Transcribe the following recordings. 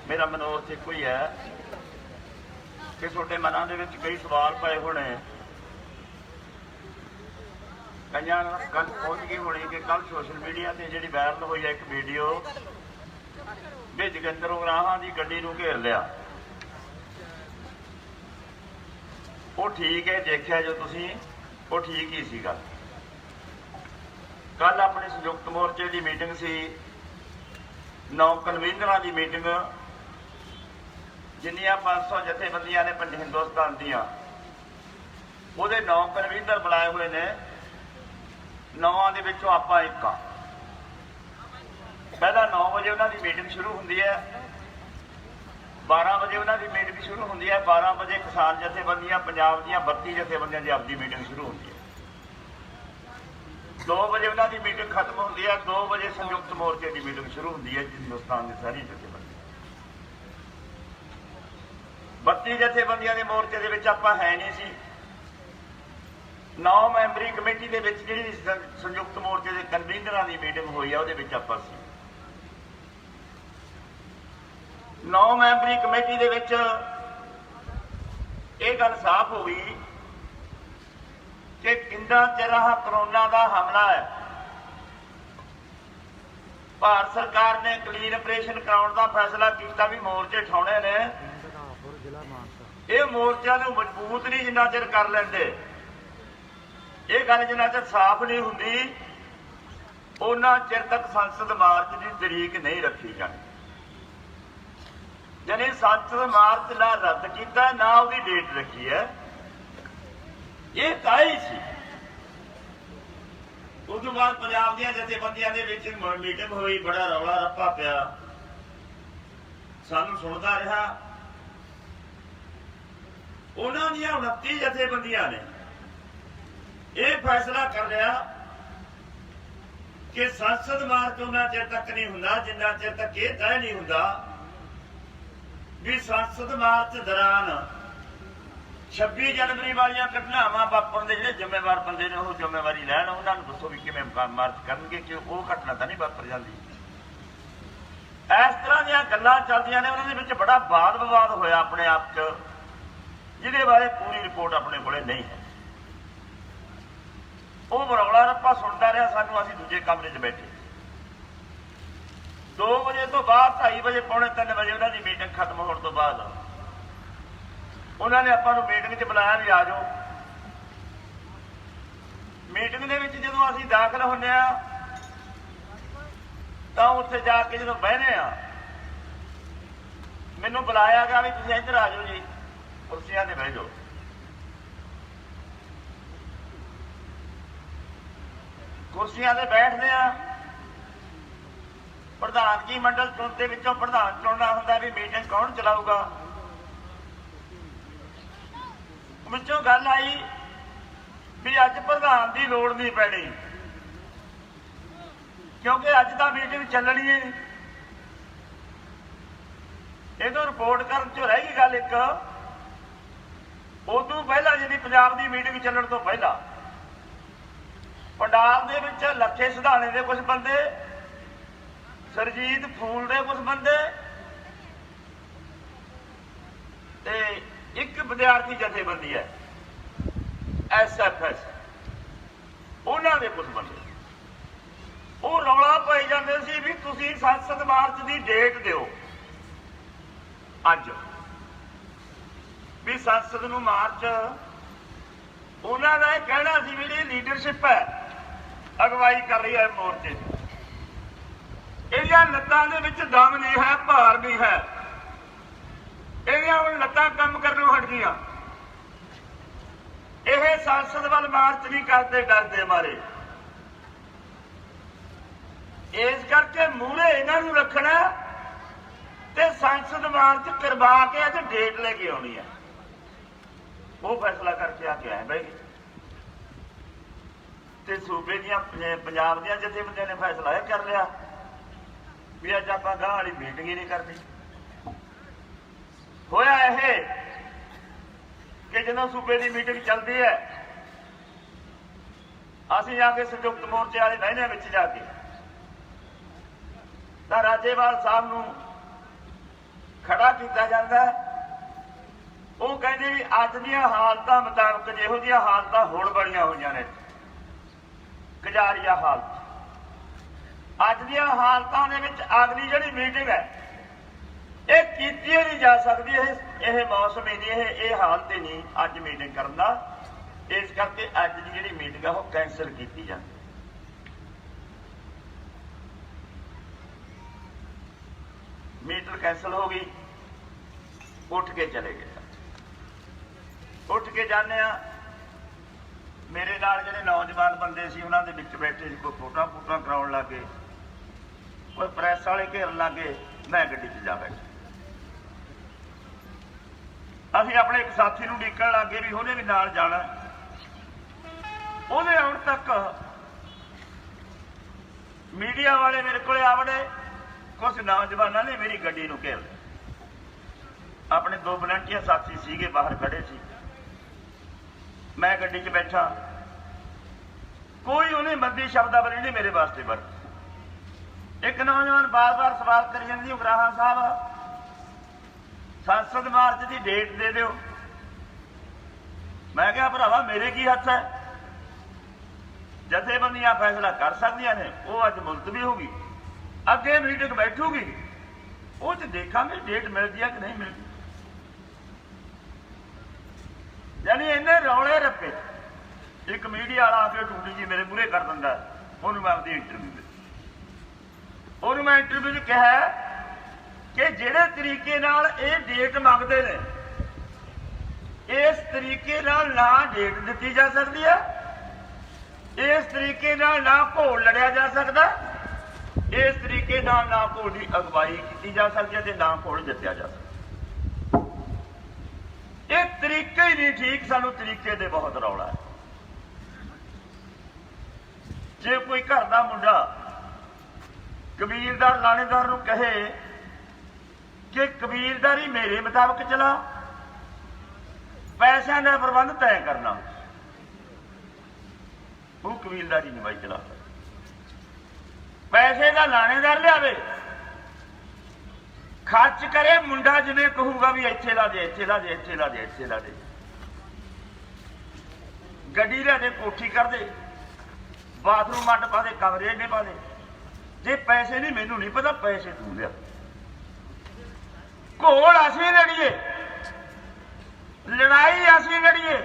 मेरा मनोरथ एको ही है कि तुहाडे मनां दे विच कई सवाल पए होने, कईयां गल पहुंच गई होनी कि कल सोशल मीडिया ते जिहड़ी वायरल होई है एक वीडियो भी जोगिंदर उराहां दी गड्डी नूं घेर लिया। वो ठीक है, देखिया जो तुसीं वो ठीक ही सीगा। कल अपने संयुक्त मोर्चे की मीटिंग सी, 9 कन्वीनर की मीटिंग, जिन्नियां 500 जथेबंदियां ने हिंदुस्तान दियां, ਉਹਦੇ 9 कन्वीनर बुलाए हुए ने। 9 ਦੇ ਵਿੱਚੋਂ ਆਪਾਂ ਇੱਕ ਆ। ਪਹਿਲਾਂ 9 ਵਜੇ ਉਹਨਾਂ ਦੀ ਮੀਟਿੰਗ ਸ਼ੁਰੂ ਹੁੰਦੀ ਹੈ, 12 ਵਜੇ ਉਹਨਾਂ ਦੀ ਮੀਟਿੰਗ ਸ਼ੁਰੂ ਹੁੰਦੀ ਹੈ, 12 ਵਜੇ ਕਿਸਾਨ ਜਥੇਬੰਦੀਆਂ ਪੰਜਾਬ ਦੀਆਂ 32 ਜਥੇਬੰਦੀਆਂ ਦੀ ਆਪਦੀ ਮੀਟਿੰਗ ਸ਼ੁਰੂ ਹੁੰਦੀ ਹੈ, 2 ਵਜੇ ਉਹਨਾਂ ਦੀ ਮੀਟਿੰਗ ਖਤਮ ਹੁੰਦੀ ਹੈ, 2 ਵਜੇ ਸੰਯੁਕਤ ਮੋਰਚੇ ਦੀ ਮੀਟਿੰਗ ਸ਼ੁਰੂ ਹੁੰਦੀ ਹੈ ਹਿੰਦੁਸਤਾਨ ਦੀ ਸਾਰੀ ਜਥੇਬੰਦੀਆਂ। 32 ਜਥੇਬੰਦੀਆਂ ਦੇ ਮੋਰਚੇ ਦੇ ਵਿੱਚ ਆਪਾਂ ਹੈ ਨਹੀਂ ਸੀ। 9 ਮੈਂਬਰੀ ਕਮੇਟੀ ਦੇ ਵਿੱਚ ਜਿਹੜੀ ਸੰਯੁਕਤ ਮੋਰਚੇ ਦੇ ਕਨਵੀਨਰਾਂ ਦੀ ਮੀਟਿੰਗ ਹੋਈ ਆ ਉਹਦੇ ਵਿੱਚ ਆਪਾਂ ਸੀ। 9 ਮੈਂਬਰੀ ਕਮੇਟੀ ਦੇ ਵਿੱਚ ਇਹ ਗੱਲ ਸਾਫ਼ ਹੋ ਗਈ कि किंदा चिर कोरोना का हमला है, भारत सरकार ने क्लीन ऑपरेशन कराने का फैसला किया भी मोर्चे उठाने ने। ये मोर्चों को मजबूत नहीं जिन्ना चिर कर लेंदे, ये गल जिन्ना चिर साफ नहीं हुंदी उन्ना चिर तक संसद मार्च की तरीक नहीं रखी जानी। यानी संसद मार्च ना रद्द किया ना उसकी डेट रखी है, ये ताई सी। उस तो बाद पंजाब दी जथेबंदियां दे विच मीटिंग हुई, बड़ा रौला रप्पा पिया, सानू सुनदा रहा। उन्हां दी 29 जथेबंदियां ने यह फैसला कर लिया कि संसद मार्च उन्ना चिर तक नहीं हुंदा जिन्ना चिर तक यह तय नहीं हुंदा भी संसद मार्च दौरान 26 जनवरी वाली घटनावां वापरन दे जिहड़े जिम्मेवार बंदे ने वो जिम्मेवारी लैण, उन्होंने दसो भी किवें मार्च करनगे कि वो घटना तो नहीं वापर जाती। इस तरह दी गल्लां चलदियां ने, उन्हां दे विच बड़ा वाद विवाद होया अपने आप च, जिहदे बारे पूरी रिपोर्ट अपने कोले नहीं है। वो रौला रप्पा सुनदा रहा, सानू असीं दूजे कमरे च बैठे। 2 वजे तो बाद 2:30 वजे पौने 3 वजे उन्हां दी मीटिंग खत्म होने तो बाद उन्होंने आपां नूं मीटिंग च बुलाया भी आ जाओ। मीटिंग दे विच जदों असीं दाखल होने आ तां उत्थे जाके जदों बहने आ मैनूं बुलाया गया भी तुसीं इधर आ जाओ जी, कुर्सियां ते बह जाओ। कुर्सियां ते बैठदे आ, प्रधानगी मंडल चुण दे विचों प्रधान चुनना हुंदा भी मीटिंग कौन चलाऊगा। विचों गल आई भी अज प्रधान की लोड़ नहीं पैनी क्योंकि अज तो मीटिंग चलनी है। इधर रिपोर्ट कर रह गई गल एक, उदों पहला जी पंजाब की मीटिंग चलने तो पहला पंडाल दे विच लखे सिधाने के कुछ बंदे, सरजीत फूल के कुछ बंदे ते एक विद्यार्थी जथेबंदी है SFS, उन्होंने कुछ बंदे वो रौला पाई जाते सी भी तुसीं संसद मार्च की डेट दिओ अज भी संसद नूं मार्च। उन्होंने का कहना सी भी लीडरशिप है अगवाई कर रही है मोर्चे, इहदियां लत्तां दे विच दम नहीं है, भार नहीं है, हुण लत्तां काम करनों हट गईयां। यह संसद वाल मार्च नहीं करते डरते मारे, इस करके मूहरे इन्हां नूं रखना ते संसद मार्च करवा के अज डेट लेके आउणी है। वो फैसला करके आके आए भाई ते सूबे दियां पंजाब दियां जथेबंदियां ने फैसला यह कर लिया भी अज आपां गांह वाली मीटिंग ही नहीं करनी। होया यह कि जो सूबे की मीटिंग चलती है असीं जाके संयुक्त मोर्चे वाले महीने में जाके राजेवाल साहब नूं ਕੀਤਾ ਜਾਂਦਾ ਹੈ। ਉਹ ਕਹਿੰਦੇ ਵੀ ਅੱਜ ਦੀਆਂ ਹਾਲਤਾਂ ਮੁਤਾਬਕ ਜਿਹੋ ਜਿਹੀਆਂ ਹਾਲਤਾਂ ਹੁਣ ਬਣੀਆਂ ਹੋਈਆਂ ਨੇ, ਕਜਾਰੀਆ ਹਾਲਤ, ਅੱਜ ਦੀਆਂ ਹਾਲਤਾਂ ਦੇ ਵਿੱਚ ਅਗਲੀ ਜਿਹੜੀ ਮੀਟਿੰਗ ਹੈ ਇਹ ਕੀਤੀ ਨਹੀਂ ਜਾ ਸਕਦੀ। ਇਹ ਮੌਸਮ ਹੀ ਨਹੀਂ, ਇਹ ਹਾਲਤ ਹੀ ਨਹੀਂ ਅੱਜ ਮੀਟਿੰਗ ਕਰਨ ਦਾ। ਇਸ ਕਰਕੇ ਅੱਜ ਦੀ ਜਿਹੜੀ ਮੀਟਿੰਗ ਹੈ ਉਹ ਕੈਂਸਲ ਕੀਤੀ ਜਾਂਦੀ। ਮੀਟਿੰਗ ਕੈਂਸਲ ਹੋ ਗਈ, ਉੱਠ ਕੇ ਚਲੇ ਗਏ। ਉੱਠ ਕੇ ਜਾਂਦੇ ਆ, ਮੇਰੇ ਨਾਲ ਜਿਹੜੇ ਨੌਜਵਾਨ ਬੰਦੇ ਸੀ ਉਹਨਾਂ ਦੇ ਵਿੱਚ ਬੈਠੇ ਸੀ, ਕੋਈ ਫੋਟੋਆਂ ਕਰਾਉਣ ਲੱਗੇ, ਕੋਈ ਪ੍ਰੈਸ ਵਾਲੇ ਘੇਰਨ ਲੱਗੇ, ਮੈਂ ਗੱਡੀ 'ਚ ਜਾ ਬੈਠਾ। ਅਸੀਂ ਆਪਣੇ ਇੱਕ ਸਾਥੀ ਨੂੰ ਉਡੀਕਣ ਲੱਗੇ ਵੀ ਉਹਨੇ ਵੀ ਨਾਲ ਜਾਣਾ। ਉਹਦੇ ਆਉਣ ਤੱਕ ਮੀਡੀਆ ਵਾਲੇ ਮੇਰੇ ਕੋਲੇ ਆ ਵੜੇ। ਕੁਝ ਨੌਜਵਾਨਾਂ ਨੇ ਮੇਰੀ ਗੱਡੀ ਨੂੰ ਘੇਰ ਲਿਆ। ਆਪਣੇ 2 ਵਲੰਟੀਅਰ ਸਾਥੀ ਸੀਗੇ ਬਾਹਰ ਖੜੇ ਸੀ, ਮੈਂ ਗੱਡੀ 'ਚ ਬੈਠਾ। ਕੋਈ ਉਹਨੇ ਮੰਦੀ ਸ਼ਬਦਾਵਲੀ ਨਹੀਂ ਮੇਰੇ ਵਾਸਤੇ ਵਰਤੀ। ਇੱਕ ਨੌਜਵਾਨ ਬਾਰ-ਬਾਰ ਸਵਾਲ ਕਰੀ ਜਾਂਦੀ, ਉਗਰਾਹਾਂ ਸਾਹਿਬ ਸੰਸਦ ਮਾਰਚ ਦੀ ਡੇਟ ਦੇ ਦਿਓ। ਮੈਂ ਕਿਹਾ ਭਰਾਵਾ ਮੇਰੇ ਕੀ ਹੱਥ ਹੈ, ਜਥੇਬੰਦੀਆਂ ਫੈਸਲਾ ਕਰ ਸਕਦੀਆਂ ਨੇ। ਉਹ ਅੱਜ ਮੁਲਤਵੀ ਹੋ ਗਈ, ਅੱਗੇ ਮੀਟਿੰਗ ਬੈਠੂਗੀ, ਉਹ 'ਚ ਦੇਖਾਂਗੇ ਡੇਟ ਮਿਲਦੀ ਹੈ ਕਿ ਨਹੀਂ ਮਿਲਦੀ। ਯਾਨੀ ਇੰਨੇ ਰੌਲੇ ਰੱਪੇ। ਇੱਕ ਮੀਡੀਆ ਵਾਲਾ ਆ ਕੇ ਟੂਟੀ ਜੀ ਮੇਰੇ ਮੂਹਰੇ ਕਰ ਦਿੰਦਾ, ਉਹਨੂੰ ਮੈਂ ਆਪਦੀ ਇੰਟਰਵਿਊ ਦਿੱਤੀ। ਉਹਨੂੰ ਮੈਂ ਇੰਟਰਵਿਊ 'ਚ ਕਿਹਾ ਕਿ ਜਿਹੜੇ ਤਰੀਕੇ ਨਾਲ ਇਹ ਡੇਟ ਮੰਗਦੇ ਨੇ, ਇਸ ਤਰੀਕੇ ਨਾਲ ਨਾ ਡੇਟ ਦਿੱਤੀ ਜਾ ਸਕਦੀ ਹੈ, ਇਸ ਤਰੀਕੇ ਨਾਲ ਨਾ ਘੋਲ ਲੜਿਆ ਜਾ ਸਕਦਾ, ਇਸ ਤਰੀਕੇ ਨਾਲ ਨਾ ਘੋਲ ਦੀ ਅਗਵਾਈ ਕੀਤੀ ਜਾ ਸਕਦੀ ਹੈ ਤੇ ਨਾ ਘੋਲ ਜਿੱਤਿਆ ਜਾ ਸਕਦਾ। ਇਹ ਤਰੀਕਾ ਹੀ ਨਹੀਂ ਠੀਕ। ਸਾਨੂੰ ਤਰੀਕੇ ਦੇ ਬਹੁਤ ਰੌਲਾ ਹੈ। ਜੇ ਕੋਈ ਘਰ ਦਾ ਮੁੰਡਾ ਕਬੀਲਦਾਰ ਲਾਣੇਦਾਰ ਨੂੰ ਕਹੇ ਕਿ ਕਬੀਲਦਾਰੀ ਮੇਰੇ ਮੁਤਾਬਕ ਚਲਾ, ਪੈਸਿਆਂ ਦਾ ਪ੍ਰਬੰਧ ਤੈਅ ਕਰਨਾ, ਉਹ ਕਬੀਲਦਾਰੀ ਨਹੀਂ ਬਾਈ ਚਲਾ। ਪੈਸੇ ਦਾ ਲਾਣੇਦਾਰ ਲਿਆਵੇ, ਖਰਚ ਕਰੇ, ਮੁੰਡਾ ਜਿਵੇਂ ਕਹੂਗਾ ਵੀ ਇੱਥੇ ਲਾ ਦੇ, ਇੱਥੇ ਲਾ ਦੇ, ਇੱਥੇ ਲਾ ਦੇ, ਇੱਥੇ ਲਾ ਦੇ, ਗੱਡੀ ਲਿਆ ਦੇ, ਕੋਠੀ ਕਰ ਦੇ, ਬਾਥਰੂਮ ਅੱਡ ਪਾ ਦੇ, ਕਮਰੇ ਅੱਡੇ ਪਾ ਦੇ। ਜੇ ਪੈਸੇ ਨਹੀਂ, ਮੈਨੂੰ ਨਹੀਂ ਪਤਾ, ਪੈਸੇ ਤੂੰ ਲਿਆ। ਘੋਲ ਅਸੀਂ ਲੜੀਏ, ਲੜਾਈ ਅਸੀਂ ਲੜੀਏ।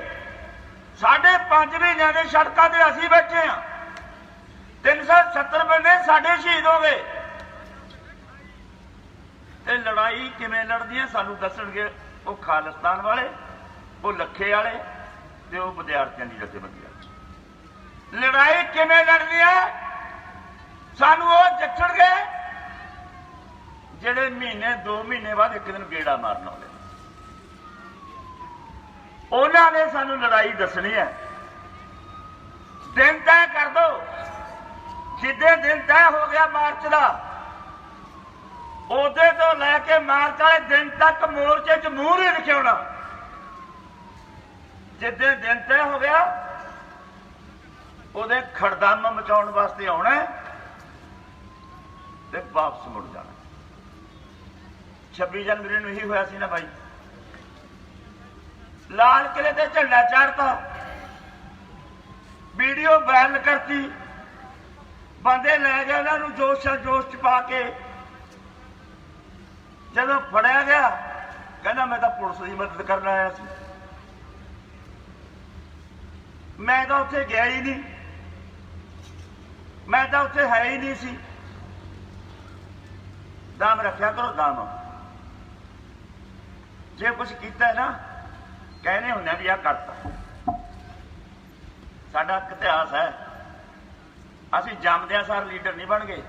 5.5 ਮਹੀਨਿਆਂ ਦੇ ਸੜਕਾਂ ਤੇ ਅਸੀਂ ਬੈਠੇ ਹਾਂ, 370 ਬੰਦੇ ਸਾਡੇ ਸ਼ਹੀਦ ਹੋ ਗਏ। ਤੇ ਲੜਾਈ ਕਿਵੇਂ ਲੜਦੀ ਹੈ ਸਾਨੂੰ ਦੱਸਣਗੇ ਉਹ ਖਾਲਿਸਤਾਨ ਵਾਲੇ, ਉਹ ਲੱਖੇ ਵਾਲੇ ਤੇ ਉਹ ਵਿਦਿਆਰਥੀਆਂ ਦੀ ਜਥੇਬੰਦੀ। ਲੜਾਈ ਕਿਵੇਂ ਲੜਦੀ ਹੈ ਸਾਨੂੰ ਉਹ ਦੱਸਣਗੇ ਜਿਹੜੇ ਮਹੀਨੇ 2 ਮਹੀਨੇ ਬਾਅਦ ਇੱਕ ਦਿਨ ਗੇੜਾ ਮਾਰਨ ਆਉਂਦੇ। ਉਹਨਾਂ ਨੇ ਸਾਨੂੰ ਲੜਾਈ ਦੱਸਣੀ ਹੈ। ਦਿਨ ਤੈਅ ਕਰ ਦੋ। ਜਿੱਦੇ ਦਿਨ ਤੈਅ ਹੋ ਗਿਆ ਮਾਰਚ ਦਾ, ਉਹਦੇ ਤੋਂ ਲੈ ਕੇ ਮਾਰਚ ਵਾਲੇ ਦਿਨ ਤੱਕ ਮੋਰਚੇ 'ਚ ਮੂੰਹ ਨਹੀਂ ਦਿਖਾਉਣਾ। ਜਿੱਦੇ ਦਿਨ ਤੈਅ ਹੋ ਗਿਆ ਉਹਦੇ ਖੜਦਮ ਮਚਾਉਣ ਵਾਸਤੇ ਆਉਣਾ ਤੇ ਵਾਪਸ ਮੁੜ ਜਾਣਾ। 26 ਜਨਵਰੀ ਨੂੰ ਇਹੀ ਹੋਇਆ ਸੀ ਨਾ ਬਾਈ। ਲਾਲ ਕਿਲੇ ਤੇ ਝੰਡਾ ਚਾੜਤਾ, ਵੀਡੀਓ ਵਾਇਰਲ ਕਰਤੀ, ਬੰਦੇ ਲੈ ਗਏ ਉਹਨਾਂ ਨੂੰ ਜੋਸ਼ ਚ ਪਾ ਕੇ। ਜਦੋਂ ਫੜਿਆ ਗਿਆ ਕਹਿੰਦਾ ਮੈਂ ਤਾਂ ਪੁਲਿਸ ਦੀ ਮਦਦ ਕਰਨ ਆਇਆ ਸੀ। ਮੈਂ ਤਾਂ ਉੱਥੇ ਗਿਆ ਹੀ ਨਹੀਂ, ਮੈਂ ਤਾਂ ਉੱਥੇ ਹੈ ਹੀ ਨਹੀਂ ਸੀ। ਦਮ ਰੱਖਿਆ ਕਰੋ, ਦਮ। ਜੇ ਕੁਛ ਕੀਤਾ ਨਾ कहने होने भी आ करता। साडा इतिहास है, असीं जमदियां सार लीडर नहीं बन गए।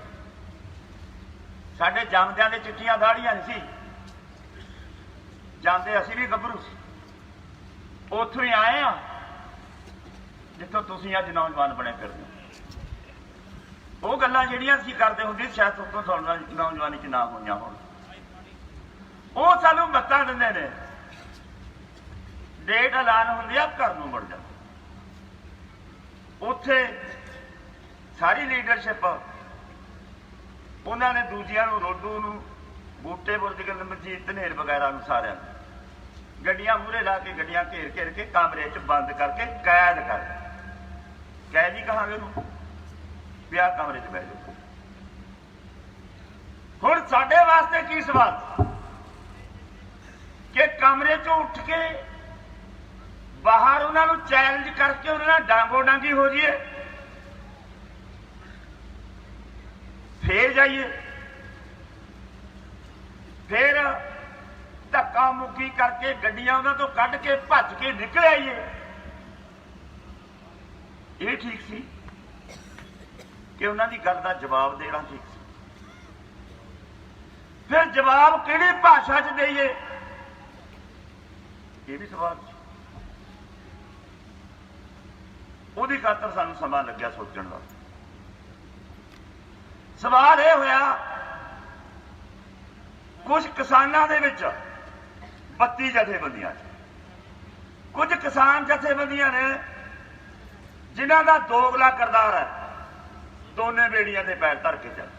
साडे जमदियां दे चिट्ठियां दाड़ियां नहीं सी, जांदे असीं भी गभरू सी। उत्थों ही आए हैं जिथों तुसीं अज नौजवान बने फिरदे हो। वो गल्लां जिहड़ियां असीं करदे हुंदे शायद उत्थों तुहानूं नौजवानी च ना होईयां होण। वो सानूं मत्तां दिंदे ने, डेट ऐलान होंदी है, घर नूं मुड़ जांदे। उत्थे सारी लीडरशिप उन्होंने दूजियां नूं, रोडू नूं, बूटे बुरज गल मजीद धनेर वगैरह सारे गड्डियां मूहरे ला के गड्डियां घेर घेर के कमरे च बंद करके कैद कर कैद ही कहांगे भी आ कमरे च बह जाओ। हुण साडे वास्ते की सवाल कि कमरे चों उठ के बाहर उन्होंने चैलेंज करके उन्होंने डांगो डांगी हो जाइए, फिर जाइए, फिर धक्का मुक्की करके गड्डियां उन्होंने तो कढ़ के भज के निकल आइए। ये ठीक सी कि उन्होंने गल का जवाब देना ठीक सी? फिर जवाब किहड़ी भाषा च देइए, ये भी सवाल। ਉਹਦੀ खातर सानू समा लग्या सोचण का। सवाल यह होया कुछ किसानां दे विच 32 जथेबंदियां, कुछ किसान जथेबंदियां ने जिन्हां दा दोगला करदार है, दोने बेड़ियां ते पैर धर के चल,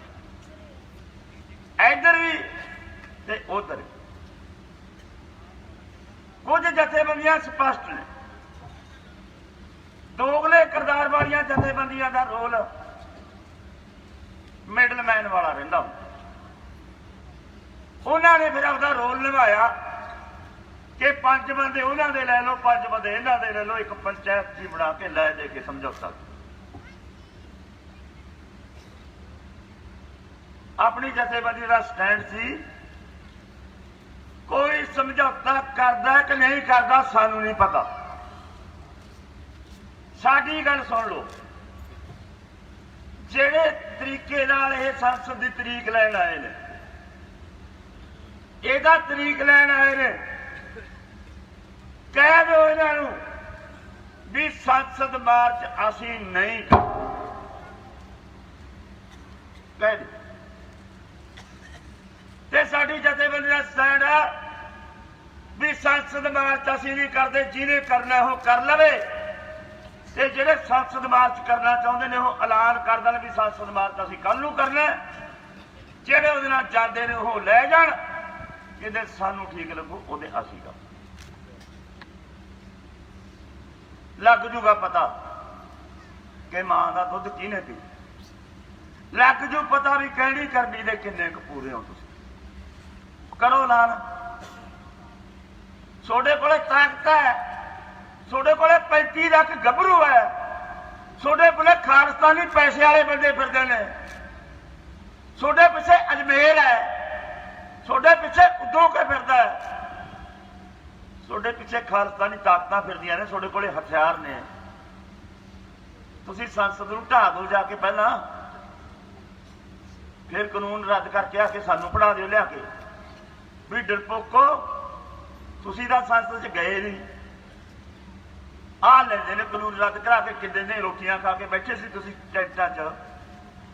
इधर भी ते उधर भी। कुछ जथेबंदियां स्पष्ट ने, दोगले किरदार वालियां जथेबंदियां का रोल मिडलमैन वाला रहिंदा। उन्होंने फिर अपना रोल निभाया कि 5 बंदे उन्होंने लै लो, 5 बंदे इन्हों दे लै लो, एक पंचायत जी बना के लै दे के समझौता। अपनी जथेबंदी का स्टैंड सी, कोई समझौता करदा कि नहीं करदा सानू नहीं पता। साडी गल सुन लो, जेड़े तरीके नाल ये संसद की तरीक लैन आए ने, एदा तरीक लैन आए ने, कह दो इन्हों भी संसद मार्च असी नहीं कह दो। ते साडी जथेबंदी का स्टैंड है भी संसद मार्च असी नहीं करते, जिन्हें करना हो कर लवे, ते जिहड़े संसद मार्च करना चाहते हैं वो ऐलान कर देन भी संसद मार्च असीं कल नूं करना, जिहड़े उहदे नाल जांदे ने वो लै जाण, जिहदे सानूं ठीक लगू उहदे असीं कर। लग जूगा पता कि मां का दुध किहने पी, लग जू पता भी कहड़ी करनी दे किन्ने क पूरे हो। तुसीं करो ऐलान, तुहाडे कोले ताकत है, ਤੁਹਾਡੇ ਕੋਲੇ 35 ਲੱਖ ਗੱਭਰੂ है, ਤੁਹਾਡੇ ਕੋਲੇ खालिस्तानी पैसे वाले बंदे फिरदे ने, ਤੁਹਾਡੇ पिछे अजमेर है, ਤੁਹਾਡੇ पिछे उदों के फिरदा है, ਤੁਹਾਡੇ पिछे खालिस्तानी ताकतां फिरदियां ने, ਤੁਹਾਡੇ कोले हथियार ने। तुसीं संसद नूं ढाह दो जाके पहला, फिर कानून रद्द करके आके सानूं पढ़ा दिओ लिया के भी डरपोको तुसीं तां संसद च गए नहीं। आ लेंदे ने कानून रद्द करा के, किन्ने ने रोटियां खा के बैठे सी तुसीं टेंटां च,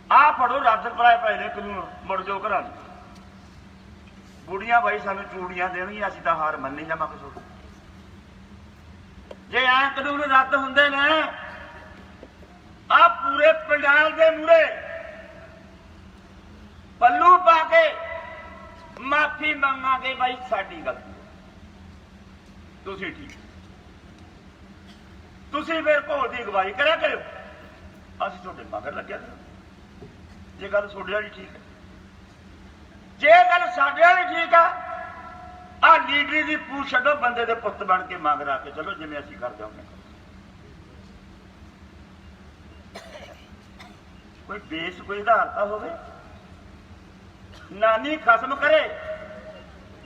आ फड़ो रद्द कराए पए ने कानून, मुड़ जाओ घरां। बुढ़ियां बाई सानूं चूड़ियां देणगियां, असीं तां हार मन्नी जावांगे। सोचो जे ऐ कानून रद्द हुंदे ने, आ पूरे पंडाल दे मूहरे पल्लू पा के माफी मंगांगे बाई साडी गलती, तुसीं ठीक, तुसीं फिर घोल की अगवाई करा करो, असीं तुहाडे मगर लग्या करो। जे गल तुहाडे वाली ठीक है, जे गल साडे वाली ठीक है, आ लीडरी की पूछ छड्डो, बंदे दे पुत्त बन के मंग रा के चलो जिवें असीं कर जाओगे। कोई बेस कोई आधारता होवे, नानी खसम करे,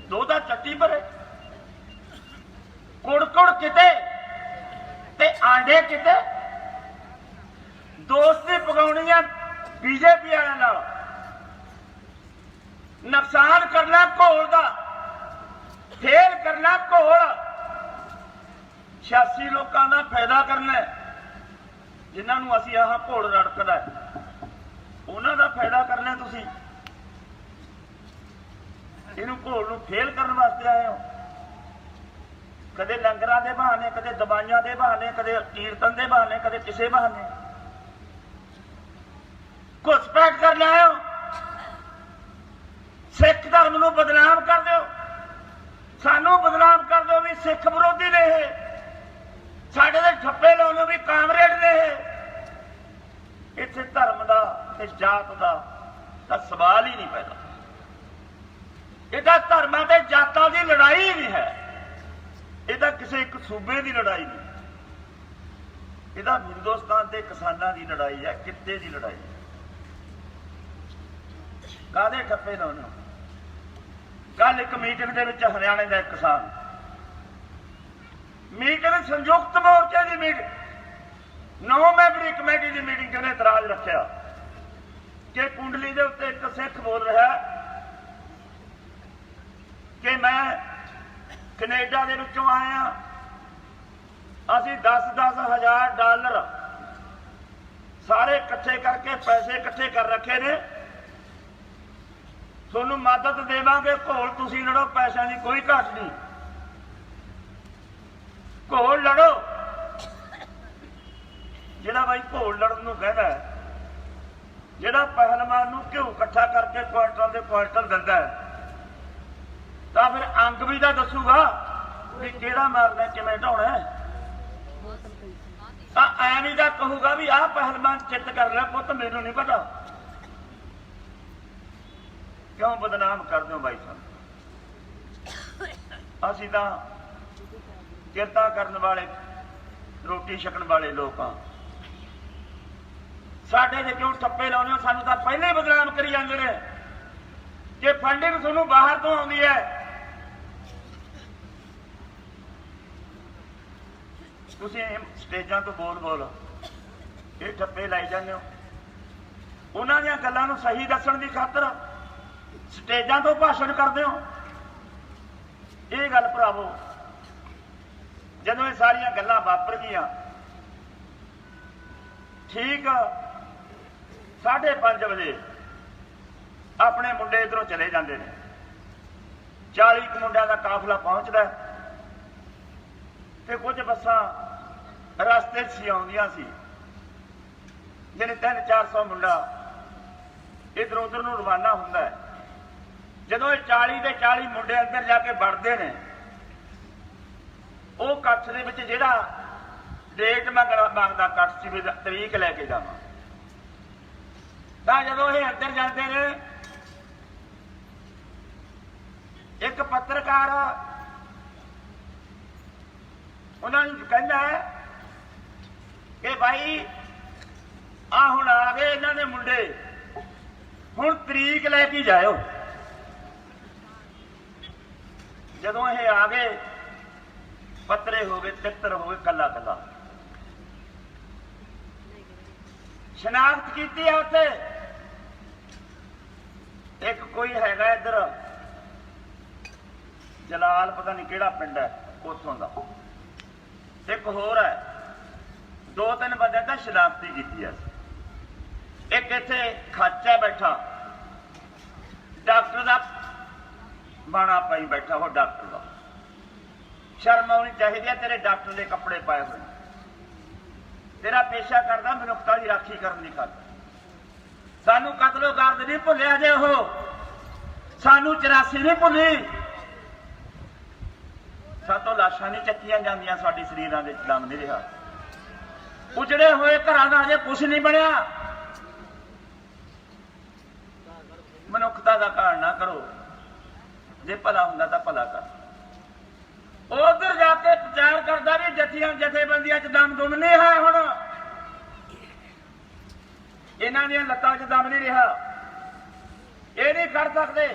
दोधा चट्टी भरे, कुड़ कुड़ किते ते आंडे किते, दोस्ती पकाउणी है बीजेपी वालियां नाल, नुकसान करना घोल का, फेल करना घोल, 86 लोगों का फायदा करना, जिन्होंने असीं आह घोल रड़कदा उन्हों का फायदा करना। तुसीं इहनूं घोल नूं फेल करने वास्ते आए हो, कदे लंगरां दे बहाने, कदे दवाइयां दे बहाने, कदे कीर्तन दे बहाने, कदे किसी बहाने घुसपैठ करना है। सिख धर्म नूं बदनाम कर दो, सानू बदनाम कर दो भी सिख विरोधी ने, साडे दे ठप्पे लाउणों भी कामरेड ने। इत्थे धर्म दा ते जात दा तां सवाल ही नहीं पैदा। इहदा धर्मां ते जातां दी लड़ाई नहीं है, इहदा किसी एक सूबे की लड़ाई नहीं, इहदा हिंदुस्तान के किसानां की लड़ाई है, कित्ते की लड़ाई है। काहदे ठप्पे लाउणे? कल एक मीटिंग दे विच हरियाणे का एक किसान मीटिंग संयुक्त मोर्चे की मीटिंग 9 मैंबरी कमेटी की मीटिंग ने इतराज रखा कि कुंडली के उत्ते एक सिख बोल रहा कि मैं कनेडा दे विचों आया, असीं 10-10 हज़ार डॉलर सारे इकट्ठे करके पैसे इकट्ठे कर रखे ने, तुहानूं मदद देवांगे, घोल तुसीं लड़ो, पैसों की कोई घाट नहीं, घोल लड़ो। जिहड़ा भाई घोल लड़न नूं कहदा है, जिहड़ा पहलवान नूं घिओ इकट्ठा करके क्वांटल दे क्वांटल दिंदा है, तां फिर अंग भी तां दसूगा भी किहड़ा मारना किवें ढाउणा है। ऐ नहीं तां कहूगा भी आह पहलवान चित्त कर लिया, पुत्त मैनूं नहीं पता। क्यों बदनाम कर दो भाई साहब? असीं तां किरता करन वाले, रोटी छकण वाले लोग हाँ, साडे ते क्यों ठप्पे लाउणे हो? सानूं तां पहले ही बदनाम करी जांदे ने कि फंडिंग तुहानूं बाहर तो आउंदी है। तुसीं स्टेजां तो बोल बोल ये ठप्पे लाई जांदे हो, उन्हां दीयां गल्लां नूं सही दस्सण दी खातर स्टेजां तो भाषण करदे हो। ये गल भरावो, जदों ये सारियां गल्लां वापर गईयां, ठीक 5:30 बजे अपने मुंडे इधरों चले जाते हैं, 40 मुंडिया का काफिला पहुंचता है, तो कुछ बसां रस्ते सी आउंदियां सी, जिन्हें 300-400 मुंडा इधर उधर नूं रवाना हुंदा है। जदों ये 40 के 40 मुंडे अंदर जाके वड़ते हैं, वो कच्छ दे विच जिहड़ा डेट मंगदा कच्छ सी भी तरीक लैके जावां, तां जदों ये अंदर जाते हैं, एक पत्रकार उन्होंने कहता है कि भाई आ हुण आ गए इन्हां दे मुंडे, हुण तरीक लैके जाओ। जदों ये आ गए, पत्रे हो गए, तित्र हो गए, कला कला शनाख्त की है उत्थे। एक कोई हैगा इधर जलाल, पता नहीं केड़ा पिंड है उत्थों दा, एक होर है, 2-3 बंदे दा शनाख्ती की है। एक इत्थे खाचा बैठा, डॉक्टर का बाणा पाई बैठा, वो डॉक्टर का शर्म आनी चाहिए, तेरे डॉक्टर के कपड़े पाए हुए, तेरा पेशा करदा मनुखता की राखी करने की खातर। सानू कतलो गर्द नहीं भुलिया जे, हो सानू 84 नहीं भुली, सातों लाशां नहीं चक्कियां जांदियां, साडी शरीरां दे दम नहीं रहा, उजड़े हुए घरां दा अजे कुछ नहीं बनया। मनुखता दा घाण ना करो, जे भला हुंदा तां भला कर। उधर जाके प्रचार करता भी जथियां जथेबंदियां च दम दुम नहीं है, हुण इन्हां दीयां लत्तां च दम नहीं रहा, ये नहीं कर सकते।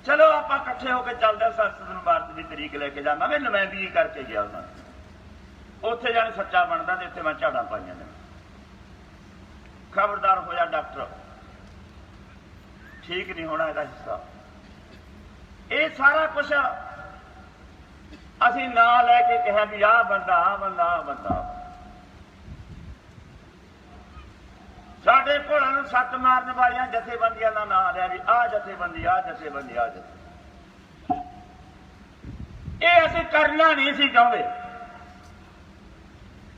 चलो आप इकट्ठे होकर चलते, संसद नूं भारत की तरीक लैके जावांगे, नुमाइंदगी करके गया उन्होंने, उत्थे जाने सच्चा बनता तो इत्थे मैं झाड़ां पाईयां ने। खबरदार होया डॉक्टर, ठीक नहीं होना इसका हिस्सा। ये सारा कुछ असीं ना लैके कहा भी आ बंदा आ बंदा आ बंदा, साडे घोड़ां नूं सੱਟ मारन वालियां जथेबंदियां दा नाम लिया भी आ जथेबंदी आ जथेबंदी आ जथे। ये असीं करना नहीं सी चाहुंदे,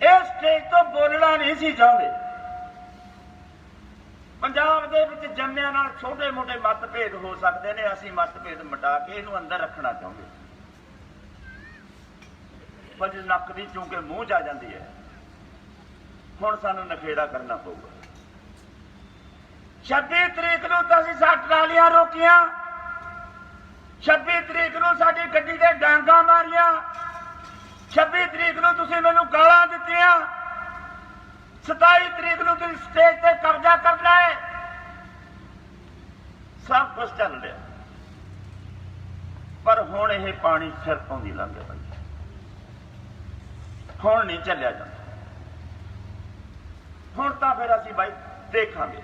इस स्टेज तो बोलना नहीं सी चाहुंदे। ਪੰਜਾਬ ਦੇ ਵਿੱਚ ਜੰਮਿਆਂ ਨਾਲ ਛੋਟੇ ਮੋਟੇ ਮਤਭੇਦ ਹੋ ਸਕਦੇ ਨੇ, ਅਸੀਂ ਮਤਭੇਦ ਮਿਟਾ ਕੇ ਇਹਨੂੰ ਅੰਦਰ ਰੱਖਣਾ ਚਾਹੁੰਦੇ। ਪਰ ਨੱਕ ਦੀ ਚੂੰਕੇ ਮੂੰਹ 'ਚ ਆ ਜਾਂਦੀ ਹੈ, ਹੁਣ ਸਾਨੂੰ ਨਖੇੜਾ ਕਰਨਾ ਪਊਗਾ। 26 ਤਰੀਕ ਨੂੰ ਤਾਂ ਅਸੀਂ 60 ਟਰਾਲੀਆਂ ਰੋਕੀਆਂ, 26 ਤਰੀਕ ਨੂੰ ਸਾਡੀ ਗੱਡੀ ਦੇ ਡਾਂਗਾ ਮਾਰੀਆਂ, 26 ਤਰੀਕ ਨੂੰ ਤੁਸੀਂ ਮੈਨੂੰ ਗਾਲਾਂ ਦਿੱਤੀਆਂ, 27 ਤਰੀਕ ਨੂੰ ਤੁਸੀਂ ਸਟੇਜ ਤੇ ਕਬਜ਼ਾ ਕਰਨਾ ਹੈ। ਸਭ ਕੁਝ ਚੱਲ ਰਿਹਾ, ਪਰ ਹੁਣ ਇਹ ਪਾਣੀ ਸਿਰ ਤੋਂ ਦੀ ਲੰਘ ਗਿਆ। ਹੁਣ ਨਹੀਂ ਚੱਲਿਆ ਜਾਂਦਾ। ਹੁਣ ਤਾਂ ਫਿਰ ਅਸੀਂ ਬਾਈ ਦੇਖਾਂਗੇ,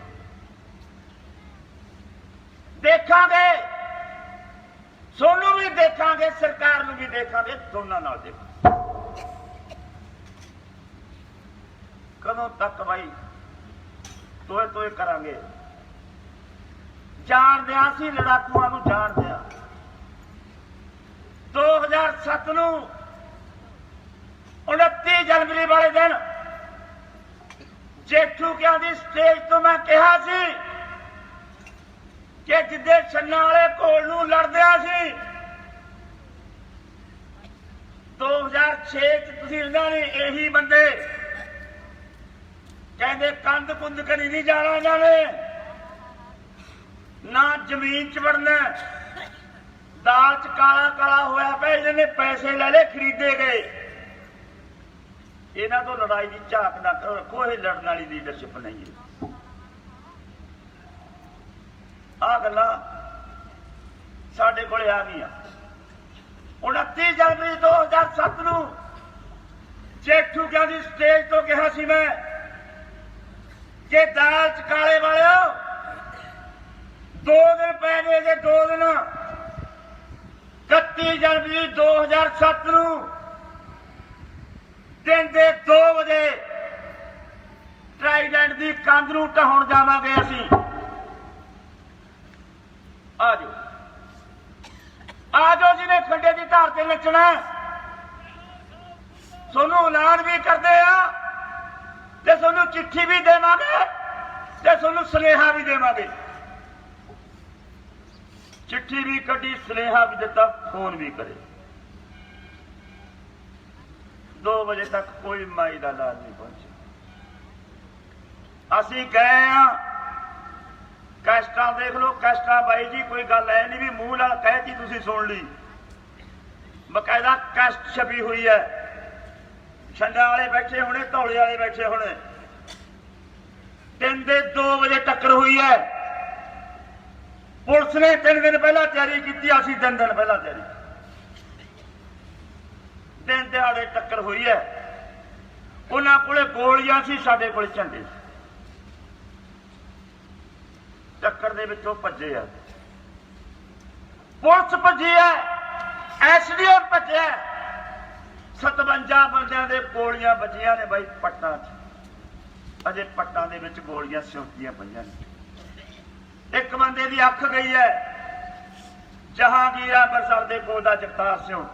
ਸੋਨੂੰ ਵੀ ਦੇਖਾਂਗੇ, ਸਰਕਾਰ ਨੂੰ ਵੀ ਦੇਖਾਂਗੇ, ਦੋਨਾਂ ਨਾਲ ਦੇਖਾਂਗੇ। ਕਦੋਂ ਤੱਕ ਬਾਈ ਤੋਏ ਤੋਏ ਕਰਾਂਗੇ? ਜਾਣਦੇ ਹਾਂ ਅਸੀਂ ਲੜਾਕੂਆਂ ਨੂੰ, ਜਾਣਦੇ ਹਾਂ। 2007 ਨੂੰ 29 ਜਨਵਰੀ ਵਾਲੇ ਦਿਨ ਜੇਠੂ ਕਿਆਂ ਦੀ ਸਟੇਜ ਤੋਂ ਮੈਂ ਕਿਹਾ ਸੀ ਕਿ ਜਿੱਦੇ ਛੰਨਾ ਵਾਲੇ ਘੋਲ ਨੂੰ ਲੜਦਿਆ ਸੀ 2006 ਚ ਤੁਸੀਂ ਇਹਨਾਂ ਨੇ ਇਹੀ ਬੰਦੇ ਕਹਿੰਦੇ ਕੰਧ ਕੁੰਧ ਕਰੀ ਨਹੀਂ ਜਾਣਾ, ਇਹਨਾਂ ਨੇ ਨਾ ਜ਼ਮੀਨ ਚ ਵੜਨਾ, ਦਾਲ ਚ ਕਾਲਾ ਕਾਲਾ ਹੋਇਆ ਪਿਆ, ਇਹਨਾਂ ਨੇ ਪੈਸੇ ਲੈ ਲਏ, ਖਰੀਦੇ ਗਏ। ਇਹਨਾਂ ਤੋਂ ਲੜਾਈ ਦੀ ਝਾਕ ਨਾ ਕਰੋ, ਕੋਈ ਲੜਨ ਵਾਲੀ ਲੀਡਰਸ਼ਿਪ ਨਹੀਂ ਹੈ। ਆਹ ਗੱਲਾਂ ਸਾਡੇ ਕੋਲੇ ਆ ਗਈਆਂ। 29 ਜਨਵਰੀ 2007 ਨੂੰ ਜੇਠੂ ਕਿਆਂ ਦੀ ਸਟੇਜ ਤੋਂ ਕਿਹਾ ਸੀ ਮੈਂ ਕਿ ਦਾਲ ਚ ਕਾਲੇ ਵਾਲਿਓ 2 ਦਿਨ ਪੈ ਗਏ ਜੇ, 2 ਦਿਨ 31 ਜਨਵਰੀ 2007 ਨੂੰ ਦਿਨ ਦੇ 2 ਵਜੇ ਟ੍ਰਾਈਡੈਂਟ ਦੀ ਕੰਧ ਨੂੰ ਢਾਉਣ ਜਾਵਾਂਗੇ ਅਸੀਂ। ਆਜੋ ਆਜੋ, ਜਿਹਨੇ ਖੰਡੇ ਦੀ ਧਾਰ ਤੇ ਨੱਚਣਾ, ਤੁਹਾਨੂੰ ਐਲਾਨ ਵੀ ਕਰਦੇ ਆ ਤੇ ਤੁਹਾਨੂੰ ਚਿੱਠੀ ਵੀ ਦੇਵਾਂਗੇ ਤੇ ਤੁਹਾਨੂੰ ਸੁਨੇਹਾ ਵੀ ਦੇਵਾਂਗੇ। ਚਿੱਠੀ ਵੀ ਕੱਢੀ, ਸੁਨੇਹਾ ਵੀ ਦਿੱਤਾ, ਫੋਨ ਵੀ ਕਰੇ। 2 ਵਜੇ ਤੱਕ ਕੋਈ ਮਾਈ ਦਾ ਲਾਲ ਨਹੀਂ ਪਹੁੰਚਿਆ। ਅਸੀਂ ਗਏ ਆ, ਕੈਸਟਾਂ ਦੇਖ ਲਓ, ਕੈਸਟਾਂ ਬਾਈ ਜੀ ਕੋਈ ਗੱਲ ਐ ਨਹੀਂ ਵੀ ਮੂੰਹ ਨਾਲ ਕਹਿਤੀ ਤੁਸੀਂ ਸੁਣ ਲਈ, ਬਕਾਇਦਾ ਕੈਸਟ ਛਪੀ ਹੋਈ ਹੈ। ਛੰਡਾ ਵਾਲੇ ਬੈਠੇ ਹੋਣੇ, ਧੌਲੇ ਵਾਲੇ ਬੈਠੇ ਹੋਣੇ। ਦਿਨ ਦੇ 2 ਵਜੇ ਟੱਕਰ ਹੋਈ ਹੈ। ਪੁਲਿਸ ਨੇ 3 ਦਿਨ ਪਹਿਲਾਂ ਤਿਆਰੀ ਕੀਤੀ, ਅਸੀਂ 3 ਦਿਨ ਪਹਿਲਾਂ ਤਿਆਰੀ। ਦਿਨ ਦਿਹਾੜੇ ਟੱਕਰ ਹੋਈ ਹੈ। ਉਹਨਾਂ ਕੋਲੇ ਗੋਲੀਆਂ ਸੀ, ਸਾਡੇ ਕੋਲ ਝੰਡੇ ਸੀ। ਟੱਕਰ ਦੇ ਵਿੱਚੋਂ ਭੱਜੇ ਆ, ਪੁਲਿਸ ਭੱਜੀ ਹੈ, ਐਸਡੀਐਮ ਭੱਜਿਆ। 57 ਬੰਦਿਆਂ ਦੇ ਗੋਲੀਆਂ ਵੱਜੀਆਂ ਨੇ ਬਾਈ ਪੱਟਾਂ 'ਚ। ਅਜੇ ਪੱਟਾਂ ਦੇ ਵਿੱਚ ਗੋਲੀਆਂ ਸਿਉਂਕੀਆਂ ਪਈਆਂ ਨੇ। ਇੱਕ ਬੰਦੇ ਦੀ ਅੱਖ ਗਈ ਹੈ, ਜਹਾਂਗੀਰ ਅੰਮ੍ਰਿਤਸਰ ਦੇ ਕੋਲ ਦਾ ਜਗਤਾਰ ਸਿੰਘ।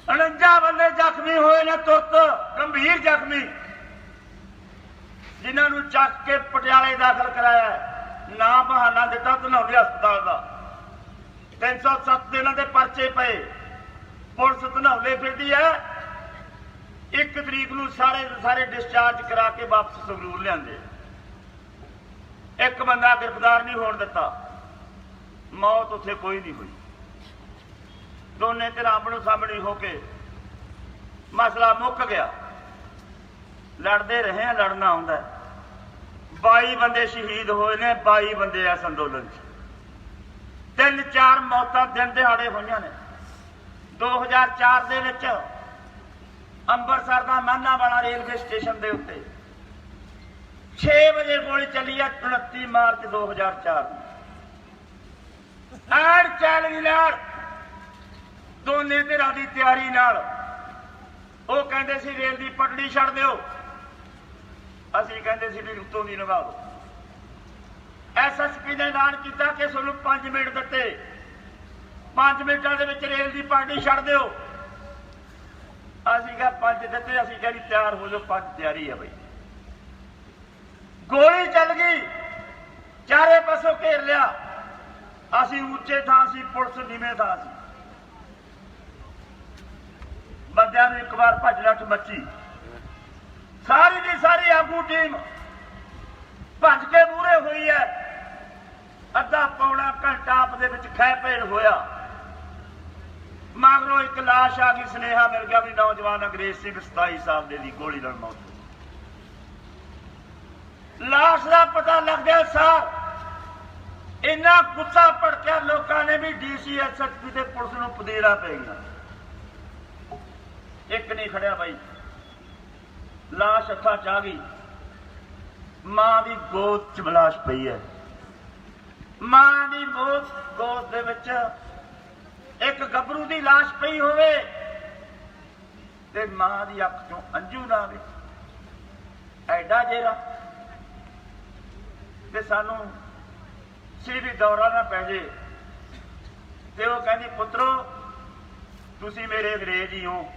49 ਬੰਦੇ ਜ਼ਖਮੀ ਹੋਏ ਨੇ, ਤੁਰਤ ਗੰਭੀਰ ਜ਼ਖਮੀ, ਜਿਨ੍ਹਾਂ ਨੂੰ ਚੱਕ ਕੇ ਪਟਿਆਲੇ ਦਾਖਲ ਕਰਾਇਆ। ਨਾ ਬਹਾਨਾ ਦਿੱਤਾ ਧਨੌਲੇ ਹਸਪਤਾਲ ਦਾ। 307 ਦਿਨਾਂ ਦੇ ਪਰਚੇ ਪਏ। ਪੁਲਿਸ ਧਨੌਲੇ ਫਿਰਦੀ ਹੈ। 1 ਤਰੀਕ ਨੂੰ ਸਾਰੇ ਡਿਸਚਾਰਜ ਕਰਾ ਕੇ ਵਾਪਸ ਸੰਗਰੂਰ ਲਿਆਂਦੇ। ਇੱਕ ਬੰਦਾ ਗ੍ਰਿਫਤਾਰ ਨਹੀਂ ਹੋਣ ਦਿੱਤਾ। ਮੌਤ ਉੱਥੇ ਕੋਈ ਨਹੀਂ ਹੋਈ। ਦੋਨੇ ਧਿਰਾਂ ਆਮਣੋ ਸਾਹਮਣੇ ਹੋ ਕੇ ਮਸਲਾ ਮੁੱਕ ਗਿਆ। ਲੜਦੇ ਰਹੇ ਆ, ਲੜਨਾ ਆਉਂਦਾ। 22 ਬੰਦੇ ਸ਼ਹੀਦ ਹੋਏ ਨੇ, 22 ਬੰਦੇ ਇਸ ਅੰਦੋਲਨ 'ਚ। 3-4 ਮੌਤਾਂ ਦਿਨ ਦਿਹਾੜੇ ਹੋਈਆਂ ਨੇ। 2004 ਦੇ ਵਿੱਚ ਅੰਮ੍ਰਿਤਸਰ ਦਾ ਮਾਨਾਵਾਲਾ ਰੇਲਵੇ ਸਟੇਸ਼ਨ ਦੇ ਉੱਤੇ 6 ਵਜੇ ਗੋਲੀ ਚੱਲੀ ਆ। 29 ਮਾਰਚ 2004 ਨੂੰ ਐਡ ਚੈਲੰਜ ਨਾਲ ਦੋਨੇ ਧਿਰਾਂ ਦੀ ਤਿਆਰੀ ਨਾਲ ਉਹ ਕਹਿੰਦੇ ਸੀ ਰੇਲ ਦੀ ਪਟੜੀ ਛੱਡ ਦਿਓ, ਅਸੀਂ ਕਹਿੰਦੇ ਸੀ ਵੀ ਉੱਤੋਂ ਦੀ ਲੰਘਾ ਦਿਓ। ਐਸਐਸਪੀ ਨੇ ਐਲਾਨ ਕੀਤਾ ਕਿ ਤੁਹਾਨੂੰ 5 ਮਿੰਟ ਦਿੱਤੇ, 5 ਮਿੰਟਾਂ ਦੇ ਵਿੱਚ ਰੇਲ ਦੀ ਪਟੜੀ ਛੱਡ ਦਿਓ। ਅਸੀਂ ਕਿਹਾ 5 ਦਿੱਤੇ, ਅਸੀਂ ਕਹਿੰਦੇ ਤਿਆਰ ਹੋ ਜਾਓ, 5 ਤਿਆਰੀ ਹੈ ਬਈ। ਗੋਲੀ ਚੱਲ ਗਈ, ਚਾਰੇ ਪਾਸੋਂ ਘੇਰ ਲਿਆ। ਅਸੀਂ ਉੱਚੇ ਥਾਂ ਸੀ, ਪੁਲਿਸ ਨੀਵੇਂ ਥਾਂ ਸੀ। ਬੰਦਿਆਂ ਨੂੰ ਇੱਕ ਵਾਰ ਭੱਜ ਨੱਠ ਮੱਚੀ। ਸਾਰੀ ਦੀ ਸਾਰੀ ਆਗੂ ਟੀਮ ਭੱਜ ਕੇ ਮੂਹਰੇ ਹੋਈ ਹੈ। ਅੱਧਾ ਪੌਣਾ ਘੰਟਾ ਆਪਦੇ ਵਿੱਚ ਖਹਿ ਭੇੜ ਹੋਇਆ। ਮਗਰੋਂ ਇੱਕ ਲਾਸ਼ ਆ ਗਈ, ਸੁਨੇਹਾ ਮਿਲ ਗਿਆ ਵੀ ਨੌਜਵਾਨ ਅੰਗਰੇਜ਼ ਸਿੰਘ 27 ਸਾਲ ਦੇ ਦੀ ਗੋਲੀ ਨਾਲ ਮੌਤ। ਲਾਸ਼ ਦਾ ਪਤਾ ਲੱਗਦਿਆ ਸਾਰ ਇੰਨਾ ਗੁੱਸਾ ਭੜਕਿਆ ਲੋਕਾਂ ਨੇ ਵੀ ਡੀਸੀ ਐਸਐਸਪੀ ਤੇ ਪੁਲਿਸ ਨੂੰ ਪਦੇੜਾ ਪੈ ਗਿਆ। ਇੱਕ ਨਹੀਂ ਖੜਿਆ ਬਾਈ, ਲਾਸ਼ ਹੱਥਾਂ ਚ ਆ ਗਈ। ਮਾਂ ਦੀ ਗੋਦ ਚ ਲਾਸ਼ ਪਈ ਹੈ। ਮਾਂ ਦੀ ਗੋਦ ਦੇ ਵਿੱਚ ਇੱਕ ਗੱਭਰੂ ਦੀ ਲਾਸ਼ ਪਈ ਹੋਵੇ ਤੇ ਮਾਂ ਦੀ ਅੱਖ ਚੋਂ ਅੰਜੂ ਨਾ ਆਵੇ, ਐਡਾ ਜੇਰਾ। ਤੇ ਸਾਨੂੰ ਵੀ ਦੌਰਾ ਨਾ ਪੈ ਜੇ। ਤੇ ਉਹ ਕਹਿੰਦੀ ਪੁੱਤਰੋ ਤੁਸੀਂ ਮੇਰੇ ਅੰਗਰੇਜ਼ ਹੀ ਹੋ।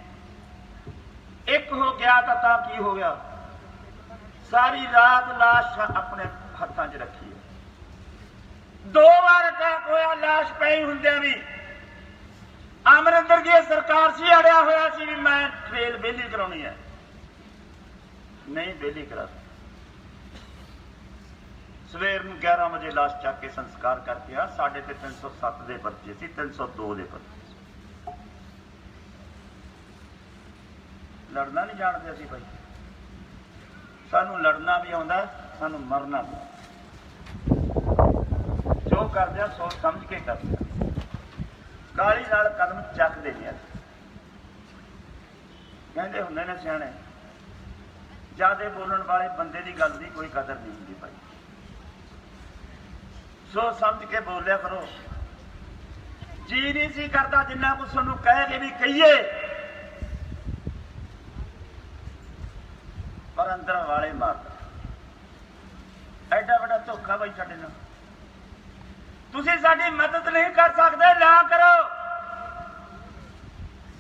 ਇੱਕ ਹੋ ਗਿਆ ਤਾਂ ਕੀ ਹੋ ਗਿਆ। ਸਾਰੀ ਰਾਤ ਲਾਸ਼ ਆਪਣੇ ਹੱਥਾਂ 'ਚ ਰੱਖੀ ਹੈ। 2 ਵਾਰ ਅਟੈਕ ਹੋਇਆ ਲਾਸ਼ ਪਈ ਹੁੰਦਿਆਂ ਵੀ। ਅਮਰਿੰਦਰ ਦੀ ਸਰਕਾਰ ਸੀ, ਅੜਿਆ ਹੋਇਆ ਸੀ ਵੀ ਮੈਂ ਟ੍ਰੇਲ ਵਿਹਲੀ ਕਰਾਉਣੀ ਹੈ। ਨਹੀਂ ਵਿਹਲੀ ਕਰਾ। ਸਵੇਰ ਨੂੰ 11 ਵਜੇ ਲਾਸ਼ ਚੱਕ ਕੇ ਸੰਸਕਾਰ ਕਰਕੇ ਆ। ਸਾਡੇ ਤੇ 307 ਦੇ ਪਰਚੇ ਸੀ, 302 ਦੇ ਪਰਚੇ। ਲੜਨਾ ਨਹੀਂ ਜਾਣਦੇ ਅਸੀਂ ਭਾਈ। ਸਾਨੂੰ ਲੜਨਾ ਵੀ ਆਉਂਦਾ, ਸਾਨੂੰ ਮਰਨਾ ਵੀ। ਜੋ ਕਰਦੇ ਆ ਸੋਚ ਸਮਝ ਕੇ ਕਰਦੇ ਆ। ਕਾਹਲੀ ਨਾਲ ਕਦਮ ਚੱਕਦੇ ਨਹੀਂ। ਕਹਿੰਦੇ ਹੁੰਦੇ ਨੇ ਸਿਆਣੇ, ਜਿਆਦੇ ਬੋਲਣ ਵਾਲੇ ਬੰਦੇ ਦੀ ਗੱਲ ਦੀ ਕੋਈ ਕਦਰ ਨਹੀਂ ਹੁੰਦੀ ਭਾਈ। ਸੋਚ ਸਮਝ ਕੇ ਬੋਲਿਆ ਕਰੋ। ਜੀ ਨਹੀਂ ਸੀ ਕਰਦਾ ਜਿੰਨਾ ਕੁਛ ਤੁਹਾਨੂੰ ਕਹਿ ਕੇ ਵੀ ਕਹੀਏ, ਪਰ ਅੰਦਰ ਵਾਲੇ ਮਾਰਦਾ। ਐਡਾ ਵੱਡਾ ਧੋਖਾ ਬਾਈ ਸਾਡੇ ਨਾਲ। ਤੁਸੀਂ ਸਾਡੀ ਮਦਦ ਨਹੀਂ ਕਰ ਸਕਦੇ, ਨਾ ਕਰੋ।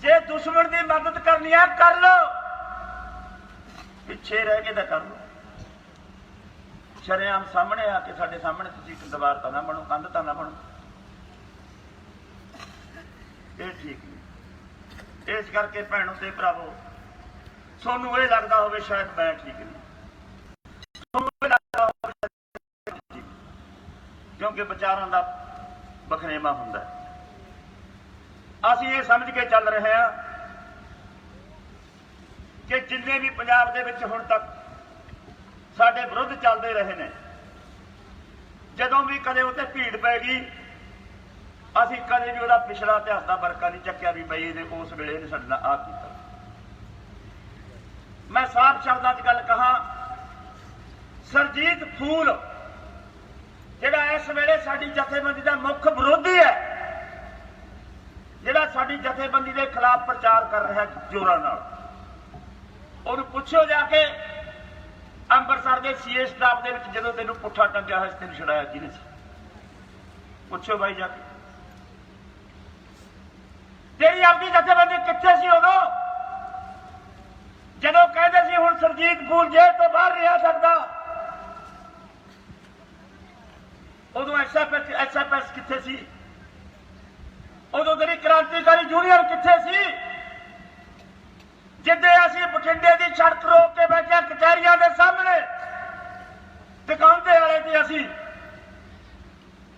ਜੇ ਦੁਸ਼ਮਣ ਦੀ ਮਦਦ ਕਰਨੀ ਹੈ ਕਰ ਲਓ, ਪਿੱਛੇ ਰਹਿ ਕੇ ਤਾਂ ਕਰ ਲਓ। ਸ਼ਰੇਆਮ ਸਾਹਮਣੇ ਆ ਕੇ ਸਾਡੇ ਸਾਹਮਣੇ ਤੁਸੀਂ ਇੱਕ ਦੀਵਾਰ ਤਾਂ ਨਾ ਬਣੋ, ਕੰਧ ਤਾਂ ਨਾ ਬਣੋ। ਇਹ ਠੀਕ ਨਹੀਂ। ਇਸ ਕਰਕੇ ਭੈਣੋ ਤੇ ਭਰਾਵੋ, ਤੁਹਾਨੂੰ ਇਹ ਲੱਗਦਾ ਹੋਵੇ ਸ਼ਾਇਦ ਮੈਂ ਠੀਕ ਨਹੀਂ, ਤੁਹਾਨੂੰ ਇਹ ਲੱਗਦਾ ਹੋਵੇ ਕਿਉਂਕਿ ਵਿਚਾਰਾਂ ਦਾ ਬਖਰੇਵਾ ਹੁੰਦਾ। ਅਸੀਂ ਇਹ ਸਮਝ ਕੇ ਚੱਲ ਰਹੇ ਹਾਂ ਕਿ ਜਿੰਨੇ ਵੀ ਪੰਜਾਬ ਦੇ ਵਿੱਚ ਹੁਣ ਤੱਕ ਸਾਡੇ ਵਿਰੁੱਧ ਚੱਲਦੇ ਰਹੇ ਨੇ, ਜਦੋਂ ਵੀ ਕਦੇ ਉੱਤੇ ਭੀੜ ਪੈ ਗਈ, ਅਸੀਂ ਕਦੇ ਵੀ ਉਹਦਾ ਪਿਛਲਾ ਇਤਿਹਾਸ ਦਾ ਵਰਕਾ ਨਹੀਂ ਚੱਕਿਆ ਵੀ ਬਈ ਇਹਨੇ ਉਸ ਵੇਲੇ ਇਹਨੇ ਸਾਡੇ ਨਾਲ ਆਹ ਕੀਤਾ। ਮੈਂ ਸਾਫ਼ ਸ਼ਬਦਾਂ 'ਚ ਗੱਲ ਕਹਾਂ, ਸਰਜੀਤ ਫੂਲ ਜਿਹੜਾ ਇਸ ਵੇਲੇ ਸਾਡੀ ਜਥੇਬੰਦੀ ਦਾ ਮੁੱਖ ਵਿਰੋਧੀ ਹੈ, ਜਿਹੜਾ ਸਾਡੀ ਜਥੇਬੰਦੀ ਦੇ ਖਿਲਾਫ ਪ੍ਰਚਾਰ ਕਰ ਰਿਹਾ ਜ਼ੋਰਾਂ ਨਾਲ, ਉਹਨੂੰ ਪੁੱਛੋ ਜਾ ਕੇ ਅੰਮ੍ਰਿਤਸਰ ਦੇ ਸੀਏ ਸਟਾਫ ਦੇ ਵਿੱਚ ਜਦੋਂ ਤੈਨੂੰ ਪੁੱਠਾ ਟੰਗਿਆ ਹੋਇਆ ਤੈਨੂੰ ਛੁਡਾਇਆ ਕਿਹਨੇ ਸੀ? ਪੁੱਛੋ ਬਾਈ ਜਾ ਕੇ। ਤੇਰੀ ਆਪਣੀ ਜਥੇਬੰਦੀ ਕਿੱਥੇ ਸੀ ਉਦੋਂ ਜਦੋਂ ਕਹਿੰਦੇ ਸੀ ਹੁਣ ਸਰਜੀਤ ਫੂਲ ਜੇਲ੍ਹ ਤੋਂ ਬਾਹਰ ਨਹੀਂ ਆ ਸਕਦਾ? ਉਦੋਂ ਐਸਐਫਐਸ ਕਿੱਥੇ ਸੀ? ਉਦੋਂ ਤੇਰੀ ਕ੍ਰਾਂਤੀਕਾਰੀ ਜੂਨੀਅਰ ਕਿੱਥੇ ਸੀ? ਜਿੱਦੇ ਅਸੀਂ ਬਠਿੰਡੇ ਦੀ ਸੜਕ ਰੋਕ ਕੇ ਬੈਠੇ ਕਚਹਿਰੀਆਂ ਦੇ ਸਾਹਮਣੇ ਦੁਕਾਨਦੇ ਵਾਲੇ ਤੇ ਅਸੀਂ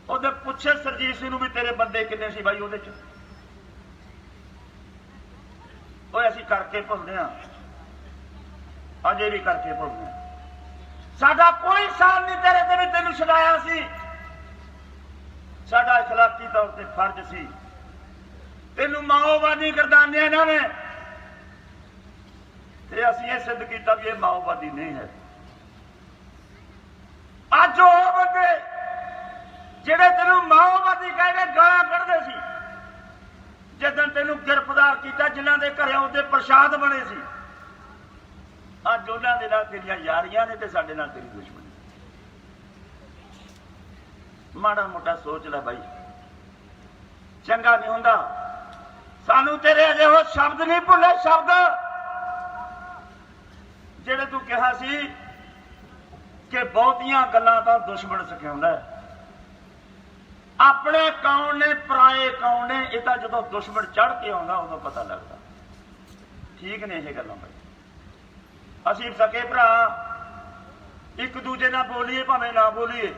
ਉਹਦੇ ਪੁੱਛੇ ਸਰਜੀਤ ਸਿੰਘ ਨੂੰ ਵੀ ਤੇਰੇ ਬੰਦੇ ਕਿੰਨੇ ਸੀ ਬਾਈ ਉਹਦੇ ਚ? ਉਹ ਅਸੀਂ ਕਰਕੇ ਭੁੱਲਦੇ ਹਾਂ, ਅਜੇ ਵੀ ਕਰਕੇ ਭੁੱਲਦੇ ਹਾਂ। ਸਾਡਾ ਕੋਈ ਸਾਲ ਨਹੀਂ ਤੇਰੇ ਤੇ ਵੀ ਤੈਨੂੰ ਛਡਾਇਆ ਸੀ। ਸਾਡਾ ਇਖਲਾਕੀ ਤੌਰ ਤੇ ਫਰਜ਼ ਸੀ। ਤੈਨੂੰ ਮਾਓਵਾਦੀ ਗਰਦਾਨਿਆ ਇਹਨਾਂ ਨੇ, ਤੇ ਅਸੀਂ ਇਹ ਸਿੱਧ ਕੀਤਾ ਵੀ ਇਹ ਮਾਓਵਾਦੀ ਨਹੀਂ ਹੈ। ਅੱਜ ਉਹ ਬੰਦੇ ਜਿਹੜੇ ਤੈਨੂੰ ਮਾਓਵਾਦੀ ਕਹਿ ਕੇ ਗਾਲਾਂ ਕੱਢਦੇ ਸੀ, ਜਦੋਂ ਤੈਨੂੰ ਗ੍ਰਿਫਤਾਰ ਕੀਤਾ, ਜਿਨ੍ਹਾਂ ਦੇ ਘਰੇ ਉਹਦੇ ਪ੍ਰਸ਼ਾਦ ਬਣੇ ਸੀ, ਅੱਜ ਉਹਨਾਂ ਦੇ ਨਾਲ ਤੇਰੀਆਂ ਯਾਰੀਆਂ ਨੇ ਤੇ ਸਾਡੇ ਨਾਲ ਤੇਰੀ ਦੁਸ਼ਮਣੀ। ਮਾੜਾ ਮੋਟਾ ਸੋਚ ਲੈ ਬਾਈ, ਚੰਗਾ ਨਹੀਂ ਹੁੰਦਾ। ਸਾਨੂੰ ਤੇਰੇ ਅਜੇ ਉਹ ਸ਼ਬਦ ਨਹੀਂ ਭੁੱਲੇ, ਸ਼ਬਦ ਜਿਹੜੇ ਤੂੰ ਕਿਹਾ ਸੀ कि बहुतियां गल्लां तां दुश्मन सिखाउंदा है। अपने कौन ने पराए कौन ने, ये तां जदों दुश्मन चढ़ के आउंदा उदों पता लगदा। ठीक ने ये गल्लां भाई, असीं सके भरा एक दूजे नाल बोलीए भावें ना बोलीए,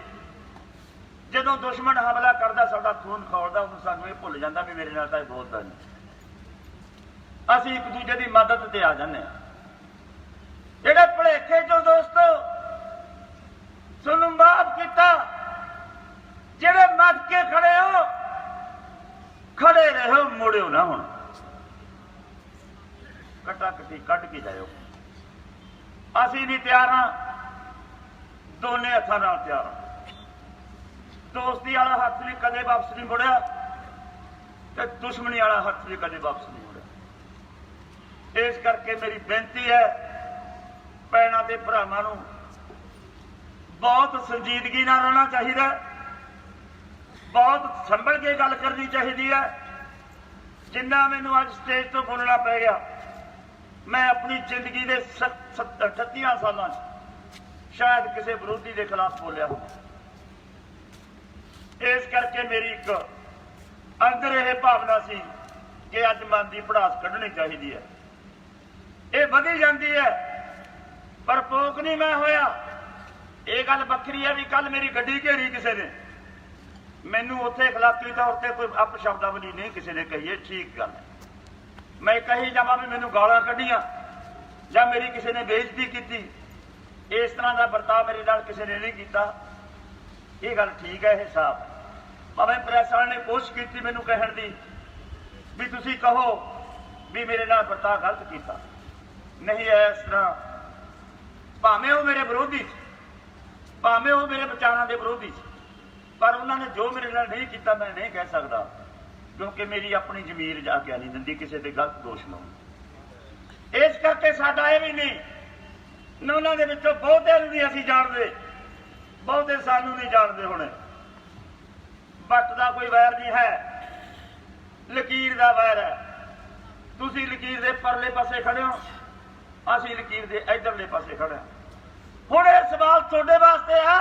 जदों दुश्मन हमला करदा साडा खून खौलदा उदों सानूं ये भुल जांदा भी मेरे नाल तां बोलदा नहीं। असीं एक दूजे की मदद ते आ जाने। जेड़े भुलेखे चो दोस्तों तुहानूं माफ कीता, जेड़े मत के खड़े हो खड़े रहो, मुड़ियो ना। हुण कट्टा कट्टी कट के जाओ। असीं भी तैयार हाँ, दोने हत्थां नाल तैयार हाँ। दोस्ती वाला हथ भी कदे वापस नहीं मुड़िया ते दुश्मनी वाला हथ भी कदे वापस नहीं मुड़िया। इस करके मेरी बेनती है भैणां ते भरावां नूं बहुत संजीदगी नाल रहना चाहिए, बहुत संभल के गल करनी चाहिए है। जिन्ना मैनूं अज स्टेज तो बोलना पै गया, मैं अपनी जिंदगी के 38 सालों शायद किसी विरोधी के खिलाफ बोलिया हो। इस करके मेरी एक अंदर यह भावना सी कि अज मन की भड़ास कढ़नी चाहिए है। ये वधी जाती है पर पोक नहीं मैं होया। ये गल बखरी है भी कल मेरी गड्डी घेरी किसी ने, मैनू उत्थे अखलाकी तौर पर कोई अप शब्दावली नहीं किसी ने कही है, ठीक गल है। मैं कही जावा भी मैनू गालां कढ़ियां या मेरी किसी ने बेइज्जती की, इस तरह का बर्ताव मेरे नाल किसी ने नहीं किया, ये गल ठीक है। हिसाब भावें प्रेस वाले ने कोशिश की मैनू कहण दी भी तुसीं कहो भी मेरे नाल बर्ताव गलत किया, नहीं है इस तरह। भावें वो मेरे विरोधी, भावें वो मेरे विचारों के विरोधी, पर उन्होंने जो मेरे नाल नहीं किया मैं नहीं कह सकता, क्योंकि मेरी अपनी जमीर आग्या नहीं दिंदी किसी के गलत दोष लाउण। इस करके साडा ये भी नहीं, उन्होंने दे विचों बहुते नहीं असीं जाणदे, बहुते सानू नहीं जानते। हुण बट का कोई वैर नहीं है, लकीर का वैर है। तुसीं लकीर के परले पासे खड़े हो, असीं लकीर के इधरले पासे खड़े हैं। हुण ये सवाल तुहाडे वास्ते है,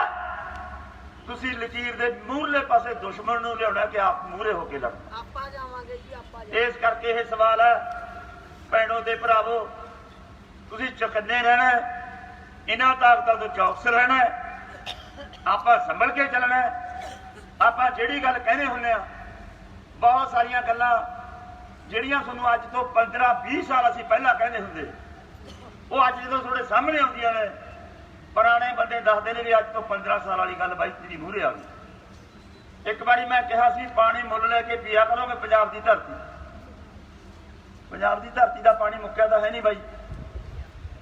तुसीं लकीर के मूहरले पासे दुश्मन नूं लियाउणा कि आप मूहरे होके लड़ना। आपां जावांगे जी, आपां। इस करके यह सवाल है भैणों ते भरावो, तुसीं चौकन्ने रहना, इन्हां ताकतां तो चौकस रहना, आपां संभल के चलना। आपां जिहड़ी गल कहने हुंदे आ, बहुत सारियां गल्लां जिहड़ियां तुहानूं अज तो 15-20 साल असीं पहलां कहंदे हुंदे, वो अज जदों तुहाडे सामने आउंदियां ने, पुराने बंदे दसदे ने भी अज तो 15 साल वाली गल बाई तेरी मूहरे आ गई। एक बारी मैं कहा सी पानी मुल लैके पिया करोगे पंजाब की धरती, पंजाब की धरती का पानी मुक्या तो है नहीं बाई,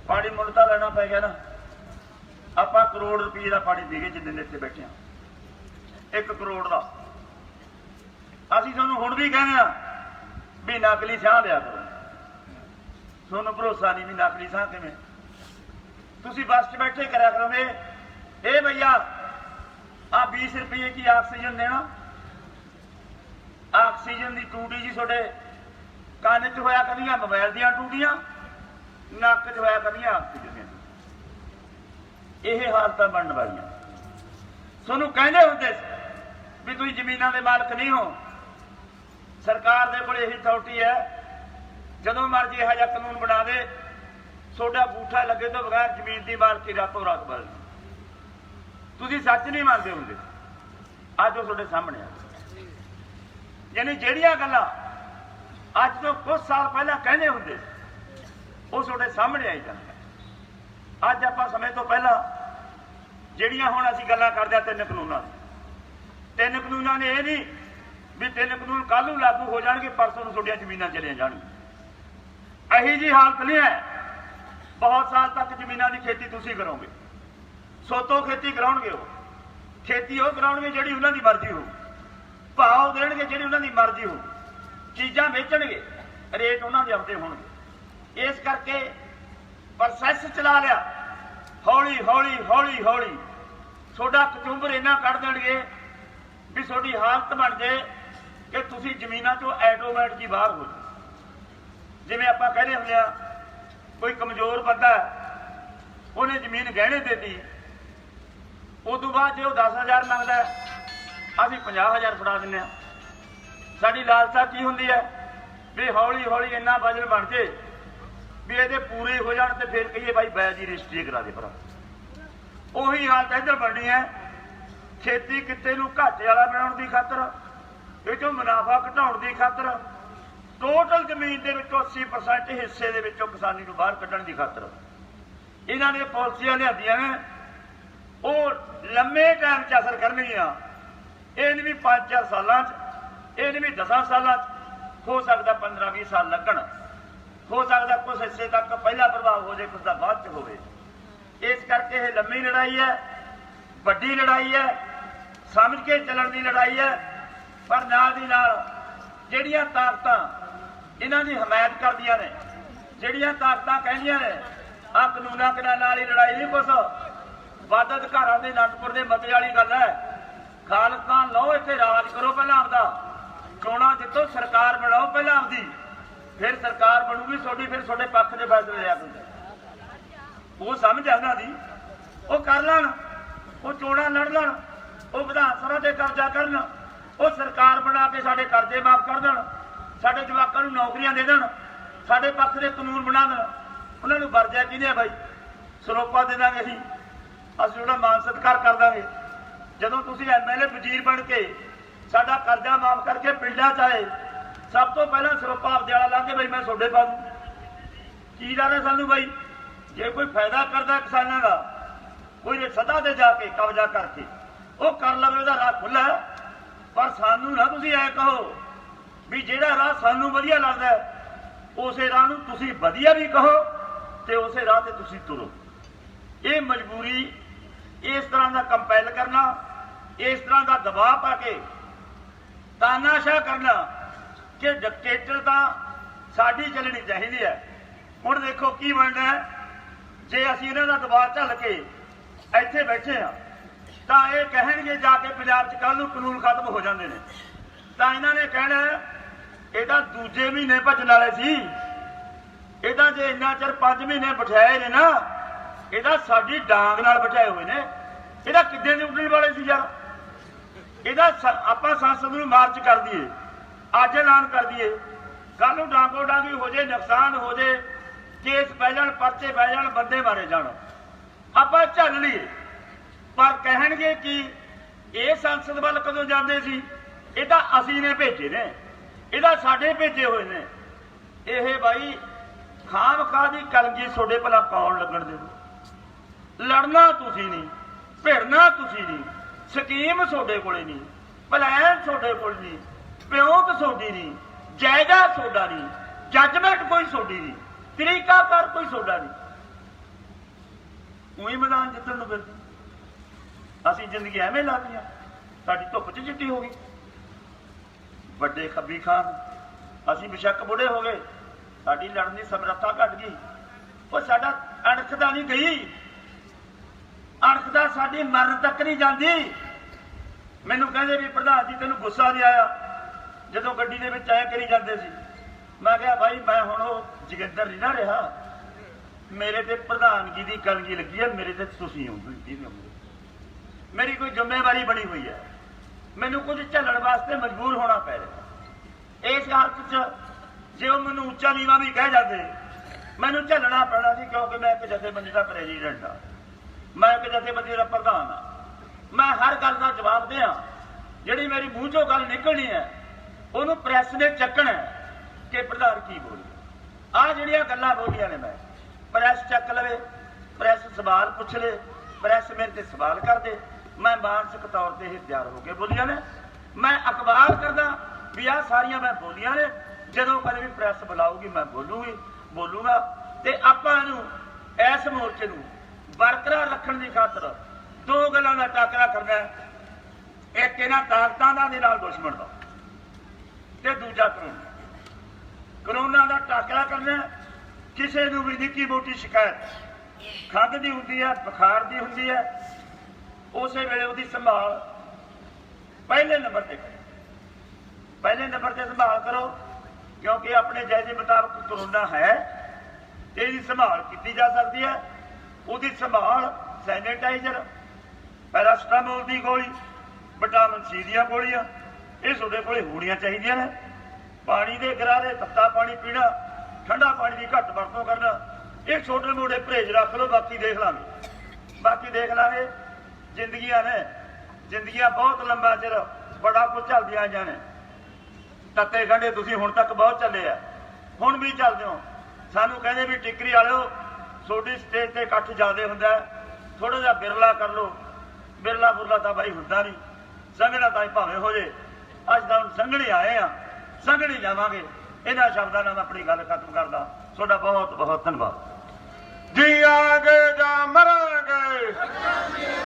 पानी मुल तो लेना पै गया ना। आप करोड़ रुपये का पानी पी गए जिन्ने इतने बैठे हैं, 1 करोड़ का। असीं तुहानूं हुण भी कहने भी नकली साह लिया करो, तुहानूं भरोसा नहीं भी नकली साह किवें। तुसीं बस च बैठे करा करोगे, ए भैया आ 20 रुपये की ऑक्सीजन देना, ऑक्सीजन की टूटी जी थोड़े कान च होया करदियां मोबाइल दियां टूटियां, नक च होया करदियां ऑक्सीजन। यह हालत बनने वाली तुहानूं कहंदे हुंदे भी तुसीं जमीनां दे मालक नहीं हो। सरकार दे कोल यही अथॉरिटी है, जदों मर्जी इहो जिहा कानून बना दे, सोडा बूठा लगे तो बगैर जमीन की मालकी रातों रात बदल। तुसीं सच नहीं मानते हुंदे, अज वो तुहाडे सामने आ। यानी जिहड़ियां गल्लां अज तो कुछ साल पहला कहने हुंदे वो तुहाडे सामने आई जांदियां। अज आपां समय तो पहला ਜਿਹੜੀਆਂ ਹੁਣ ਅਸੀਂ ਗੱਲਾਂ ਕਰਦੇ ਆ 3 ਕਾਨੂੰਨਾਂ ਦੀ, 3 ਕਾਨੂੰਨਾਂ ਨੇ ਇਹ ਨਹੀਂ ਵੀ 3 ਕਾਨੂੰਨ ਕੱਲ ਨੂੰ ਲਾਗੂ ਹੋ ਜਾਣਗੇ ਪਰਸੋਂ ਨੂੰ ਤੁਹਾਡੀਆਂ ਜ਼ਮੀਨਾਂ ਚਲੀਆਂ ਜਾਣਗੀਆਂ। ਇਹੀ ਜੀ ਹਾਲਤ ਨਹੀਂ ਹੈ। ਬਹੁਤ ਸਾਲ ਤੱਕ ਜ਼ਮੀਨਾਂ ਦੀ ਖੇਤੀ ਤੁਸੀਂ ਕਰੋਗੇ, ਸੋਤੋਂ ਖੇਤੀ ਕਰਾਉਣਗੇ, ਉਹ ਖੇਤੀ ਉਹ ਕਰਾਉਣਗੇ ਜਿਹੜੀ ਉਹਨਾਂ ਦੀ ਮਰਜ਼ੀ ਹੋ, ਭਾਅ ਦੇਣਗੇ ਜਿਹੜੀ ਉਹਨਾਂ ਦੀ ਮਰਜ਼ੀ ਹੋ, ਚੀਜ਼ਾਂ ਵੇਚਣਗੇ, ਰੇਟ ਉਹਨਾਂ ਦੇ ਆਪਦੇ ਹੋਣਗੇ। ਇਸ ਕਰਕੇ ਪ੍ਰੋਸੈਸ ਚਲਾ ਲਿਆ, ਹੌਲੀ ਹੌਲੀ ਹੌਲੀ ਹੌਲੀ ਤੁਹਾਡਾ ਕਚੂੰਬਰ ਇੰਨਾ ਕੱਢ ਦੇਣਗੇ ਵੀ ਤੁਹਾਡੀ ਹਾਲਤ ਬਣ ਜਾਏ ਕਿ ਤੁਸੀਂ ਜ਼ਮੀਨਾਂ ਚੋਂ ਆਟੋਮੈਟਿਕ ਹੀ ਬਾਹਰ ਹੋ ਜਾਓ। ਜਿਵੇਂ ਆਪਾਂ ਕਹਿੰਦੇ ਹੁੰਦੇ ਆ ਕੋਈ ਕਮਜ਼ੋਰ ਬੰਦਾ ਉਹਨੇ ਜ਼ਮੀਨ ਗਹਿਣੇ ਦੇਤੀ, उस तो बाद जो 10,000 मंगता है अभी 50,000 फड़ा दें। साड़ी लालसा की होंगी है भी हौली हौली इन्ना वजन बन जाए भी ये पूरे हो जाए तो फिर कहिए भाई बैज की रजिस्ट्री करा दे। पर उही हालत इधर बननी है। खेती किते नूं घाटे वाला बनाउण दी खातर, ये मुनाफा घटाउण दी खातर, टोटल जमीन के 80% हिस्से के किसानी को बाहर कढ़ण की खातर इन्हों ने पॉलिसियां लिया ने। वो लंबे टाइम च असर करनगियां। ये नहीं भी 5-4 सालों, ये नहीं भी 10 सालों, हो सकता 15-20 साल लगन, हो सकता कुछ हिस्से तक पहला प्रभाव हो जाए, कुछ का बाद च होवे। इस करके ये लंबी लड़ाई है, वड्डी लड़ाई है, समझ के चलण की लड़ाई है। पर नाल दी नाल जिहड़ियां ताकतां इन्हां दी हमायत करदियां ने, जिहड़ियां ताकतां कहंदियां ने आ कानूनां के नाल ही लड़ाई नहीं, कुछ वध अधिकारां दे अनंदपुर दे मते वाली गल है। खालिस्तान लो, इत्थे राज करो, पहला आपदा चोणां जितो, सरकार बनाओ पहला आपदी, फिर सरकार बनूगी थोड़ी, फिर थोड़े पक्ष के फैसले लिया करो। वो समझ है उन्हां दी, वो कर लैण, वो चोणां लड़ लैण, वो विधान सभा ते कब्जा करन, वो सरकार बना के साडे कर्जे माफ कर देण, साडे जवाकां नूं नौकरियां दे देण, साडे पक्ष दे कानून बना देण। उन्हां नूं वरजिया किहने भाई? सरोपा दे दांगे असीं उहदा मान सत्कार कर दांगे। जदों तुसीं MLA वजीर बन के साडा कर्जा माफ करके पिंडां च आए, सब तो पहला सरोपा आपदे वाला ला के भाई मैं सोडे पा दूं। की डर है सानूं भाई? जे कोई फायदा करदा किसानां दा, कोई सतह ते जाके कब्जा करके वो कर लवे, उहदा राह खुला है। पर सानू ना तुसीं ऐ कहो भी जिहड़ा राह सानू वधिया लगदा है उसे राह नूं तुसीं वधिया भी कहो ते उसे राह ते तुसीं तुरो। ये मजबूरी, इस तरह का कंपैल करना, इस तरह का दबाव पा के तानाशाह करना कि डिक्टेटर साडी चलनी चाहिए है। हुण देखो की बनना है जे असीं इन्हां दा दबाव झल के इत्थे बैठे हाँ तो ये कहणगे जाके पंजाब च कल नूं कानून खत्म हो जाते हैं, तो इन्हां ने कहना ये तो दूजे महीने भजन वाले सी, ये तो जे इन्ना चिर 5 महीने बिठाए ने ना, ये तो साडी डांग नाल बिठाए हुए ने, ये तो किद्दे दे उड्डण वाले सी यार। ये आपां संसद नूं मार्च कर दईए, अज ऐलान कर दईए, कल नूं डांगो डांगी हो जाए, नुकसान हो जाए, केस पै जाण, परचे पै जाण, बंदे मारे जाण, आपां झल लईए। पर कहणगे कि ये संसद वाल कदों जांदे सी, ये तां असीं ने भेजे ने, ये तां साडे भेजे होए ने। ये भाई खाम-खा दी कलगी सोडे भला कौन लगण देवे? लड़ना तुसीं नहीं, भिड़ना तुसीं नहीं, स्कीम सोडे कोले नहीं, प्लान सोडे कोल नहीं, प्योंत सोडी नहीं, जायजा सोडा नहीं, जजमेंट कोई सोडी नहीं, तरीकाकार कोई सोडा नहीं। उही मैदान जितण नूं फिरदे असीं जिंदगी एवें ला दी, साडी धुप च चिट्टी हो गई। वड्डे खब्बी खान असीं बेशक बुढ़े हो गए, साडी लड़न दी समर्था घट गई, पर साडा अणख तां नहीं गई, अणख तां साडी मरण तक नहीं जांदी। मैनूं कहंदे भी प्रधान जी तैनूं गुस्सा नहीं आया जदों गड्डी दे विच ऐ करी जांदे सी? मैं कहा भाई मैं हुण ओह जोगिंदर नहीं ना रहा, मेरे ते प्रधानगी की कलगी लगी है, मेरे ते तुसीं हो, मेरी कोई जिम्मेवारी बनी हुई है, मैनू कुछ झलण वास्ते मजबूर होना पै रहा। इस हालत च जे वो मैनू उच्चा नीवा भी कह जाते मैनू झलना पैना सी, क्योंकि मैं एक जथेबंदी का प्रेजिडेंट हाँ, मैं एक जथेबंदी का प्रधान हाँ। मैं हर गल का जवाब दें, जिहड़ी मेरी मूँह चों गल निकलनी है उन्होंने प्रैस ने चकना है कि प्रधान की बोली, आ जिहड़ियां गल्लां बोलियां ने, मैं प्रैस चक लवे, प्रैस सवाल पूछ ले, प्रैस मेरे ते सवाल कर दे, मैं मानसिक तौर पर ही तैयार होकर बोलियां ने। मैं अखबार करदा भी आ सारियां मैं बोलियां ने, जदों कदे भी प्रैस बुलाऊगी मैं बोलूंगा। ते आपां नूं इस मोर्चे नूं बरकरार रखण दी खातर दो गल्लां दा टाकरा करना है, एक इन्हां ताकतां दे नाल दुश्मन दा, ते दूजा कानूनां दा टाकरा करना। किसी नूं भी निक्की मोटी शिकायत खंघ दी हुंदी है, बुखार दी हुंदी है, उस वेले उसकी संभाल पहले नंबर पर करो, पहले नंबर पर संभाल करो, क्योंकि अपने जायजे मुताबिक कोरोना है, इसकी संभाल की जा सकती है। उसकी संभाल सैनिटाइजर ਪੈਰਾਸਟਾਮੋਲ ਦੀ ਗੋਲੀ, ਵਿਟਾਮਿਨ ਸੀ ਦੀਆਂ ਗੋਲੀਆਂ, ਇਹ ਤੁਹਾਡੇ ਕੋਲੇ ਹੋਣੀਆਂ ਚਾਹੀਦੀਆਂ ਨੇ। ਪਾਣੀ ਦੇ ਗਰਾਰੇ, ਤੱਤਾ ਪਾਣੀ ਪੀਣਾ, ਠੰਡਾ ਪਾਣੀ ਦੀ ਘੱਟ ਵਰਤੋਂ ਕਰਨਾ, ਇਹ ਛੋਟੇ ਮੋਟੇ ਪਰਹੇਜ਼ ਰੱਖ ਲਓ। ਬਾਕੀ ਦੇਖ ਲਾਂਗੇ। ਜ਼ਿੰਦਗੀਆਂ ਨੇ, ਜ਼ਿੰਦਗੀਆਂ ਬਹੁਤ ਲੰਬਾ ਚਿਰ ਬੜਾ ਕੁਝ ਚੱਲਦੀਆਂ ਜਾਣੇ। ਤੱਤੇ ਗੰਢੇ ਤੁਸੀਂ ਹੁਣ ਤੱਕ ਬਹੁਤ ਚੱਲੇ ਆ, ਹੁਣ ਵੀ ਚੱਲਦੇ ਹੋ। ਸਾਨੂੰ ਕਹਿੰਦੇ ਵੀ ਟਿੱਕਰੀ ਵਾਲਿਓ ਤੁਹਾਡੀ ਸਟੇਜ ਤੇ ਇਕੱਠ ਜ਼ਿਆਦਾ ਹੁੰਦਾ, ਥੋੜਾ ਜਿਹਾ ਬਿਰਲਾ ਕਰ ਲਓ। ਬਿਰਲਾ ਬੁਰਲਾ ਤਾਂ ਬਾਈ ਹੁੰਦਾ ਨਹੀਂ, ਸੰਘਣਾ ਤਾਂ ਭਾਵੇਂ ਹੋ ਜੇ। ਅੱਜ ਤਾਂ ਹੁਣ ਸੰਘਣੇ ਆਏ ਆ, ਸੰਘਣੀ ਜਾਵਾਂਗੇ। ਇਹਨਾਂ ਸ਼ਬਦਾਂ ਨਾਲ ਆਪਣੀ ਗੱਲ ਖਤਮ ਕਰਦਾ। ਤੁਹਾਡਾ ਬਹੁਤ ਬਹੁਤ ਧੰਨਵਾਦ। ਜੀ ਆਗੇ ਜਾਂ ਮਰ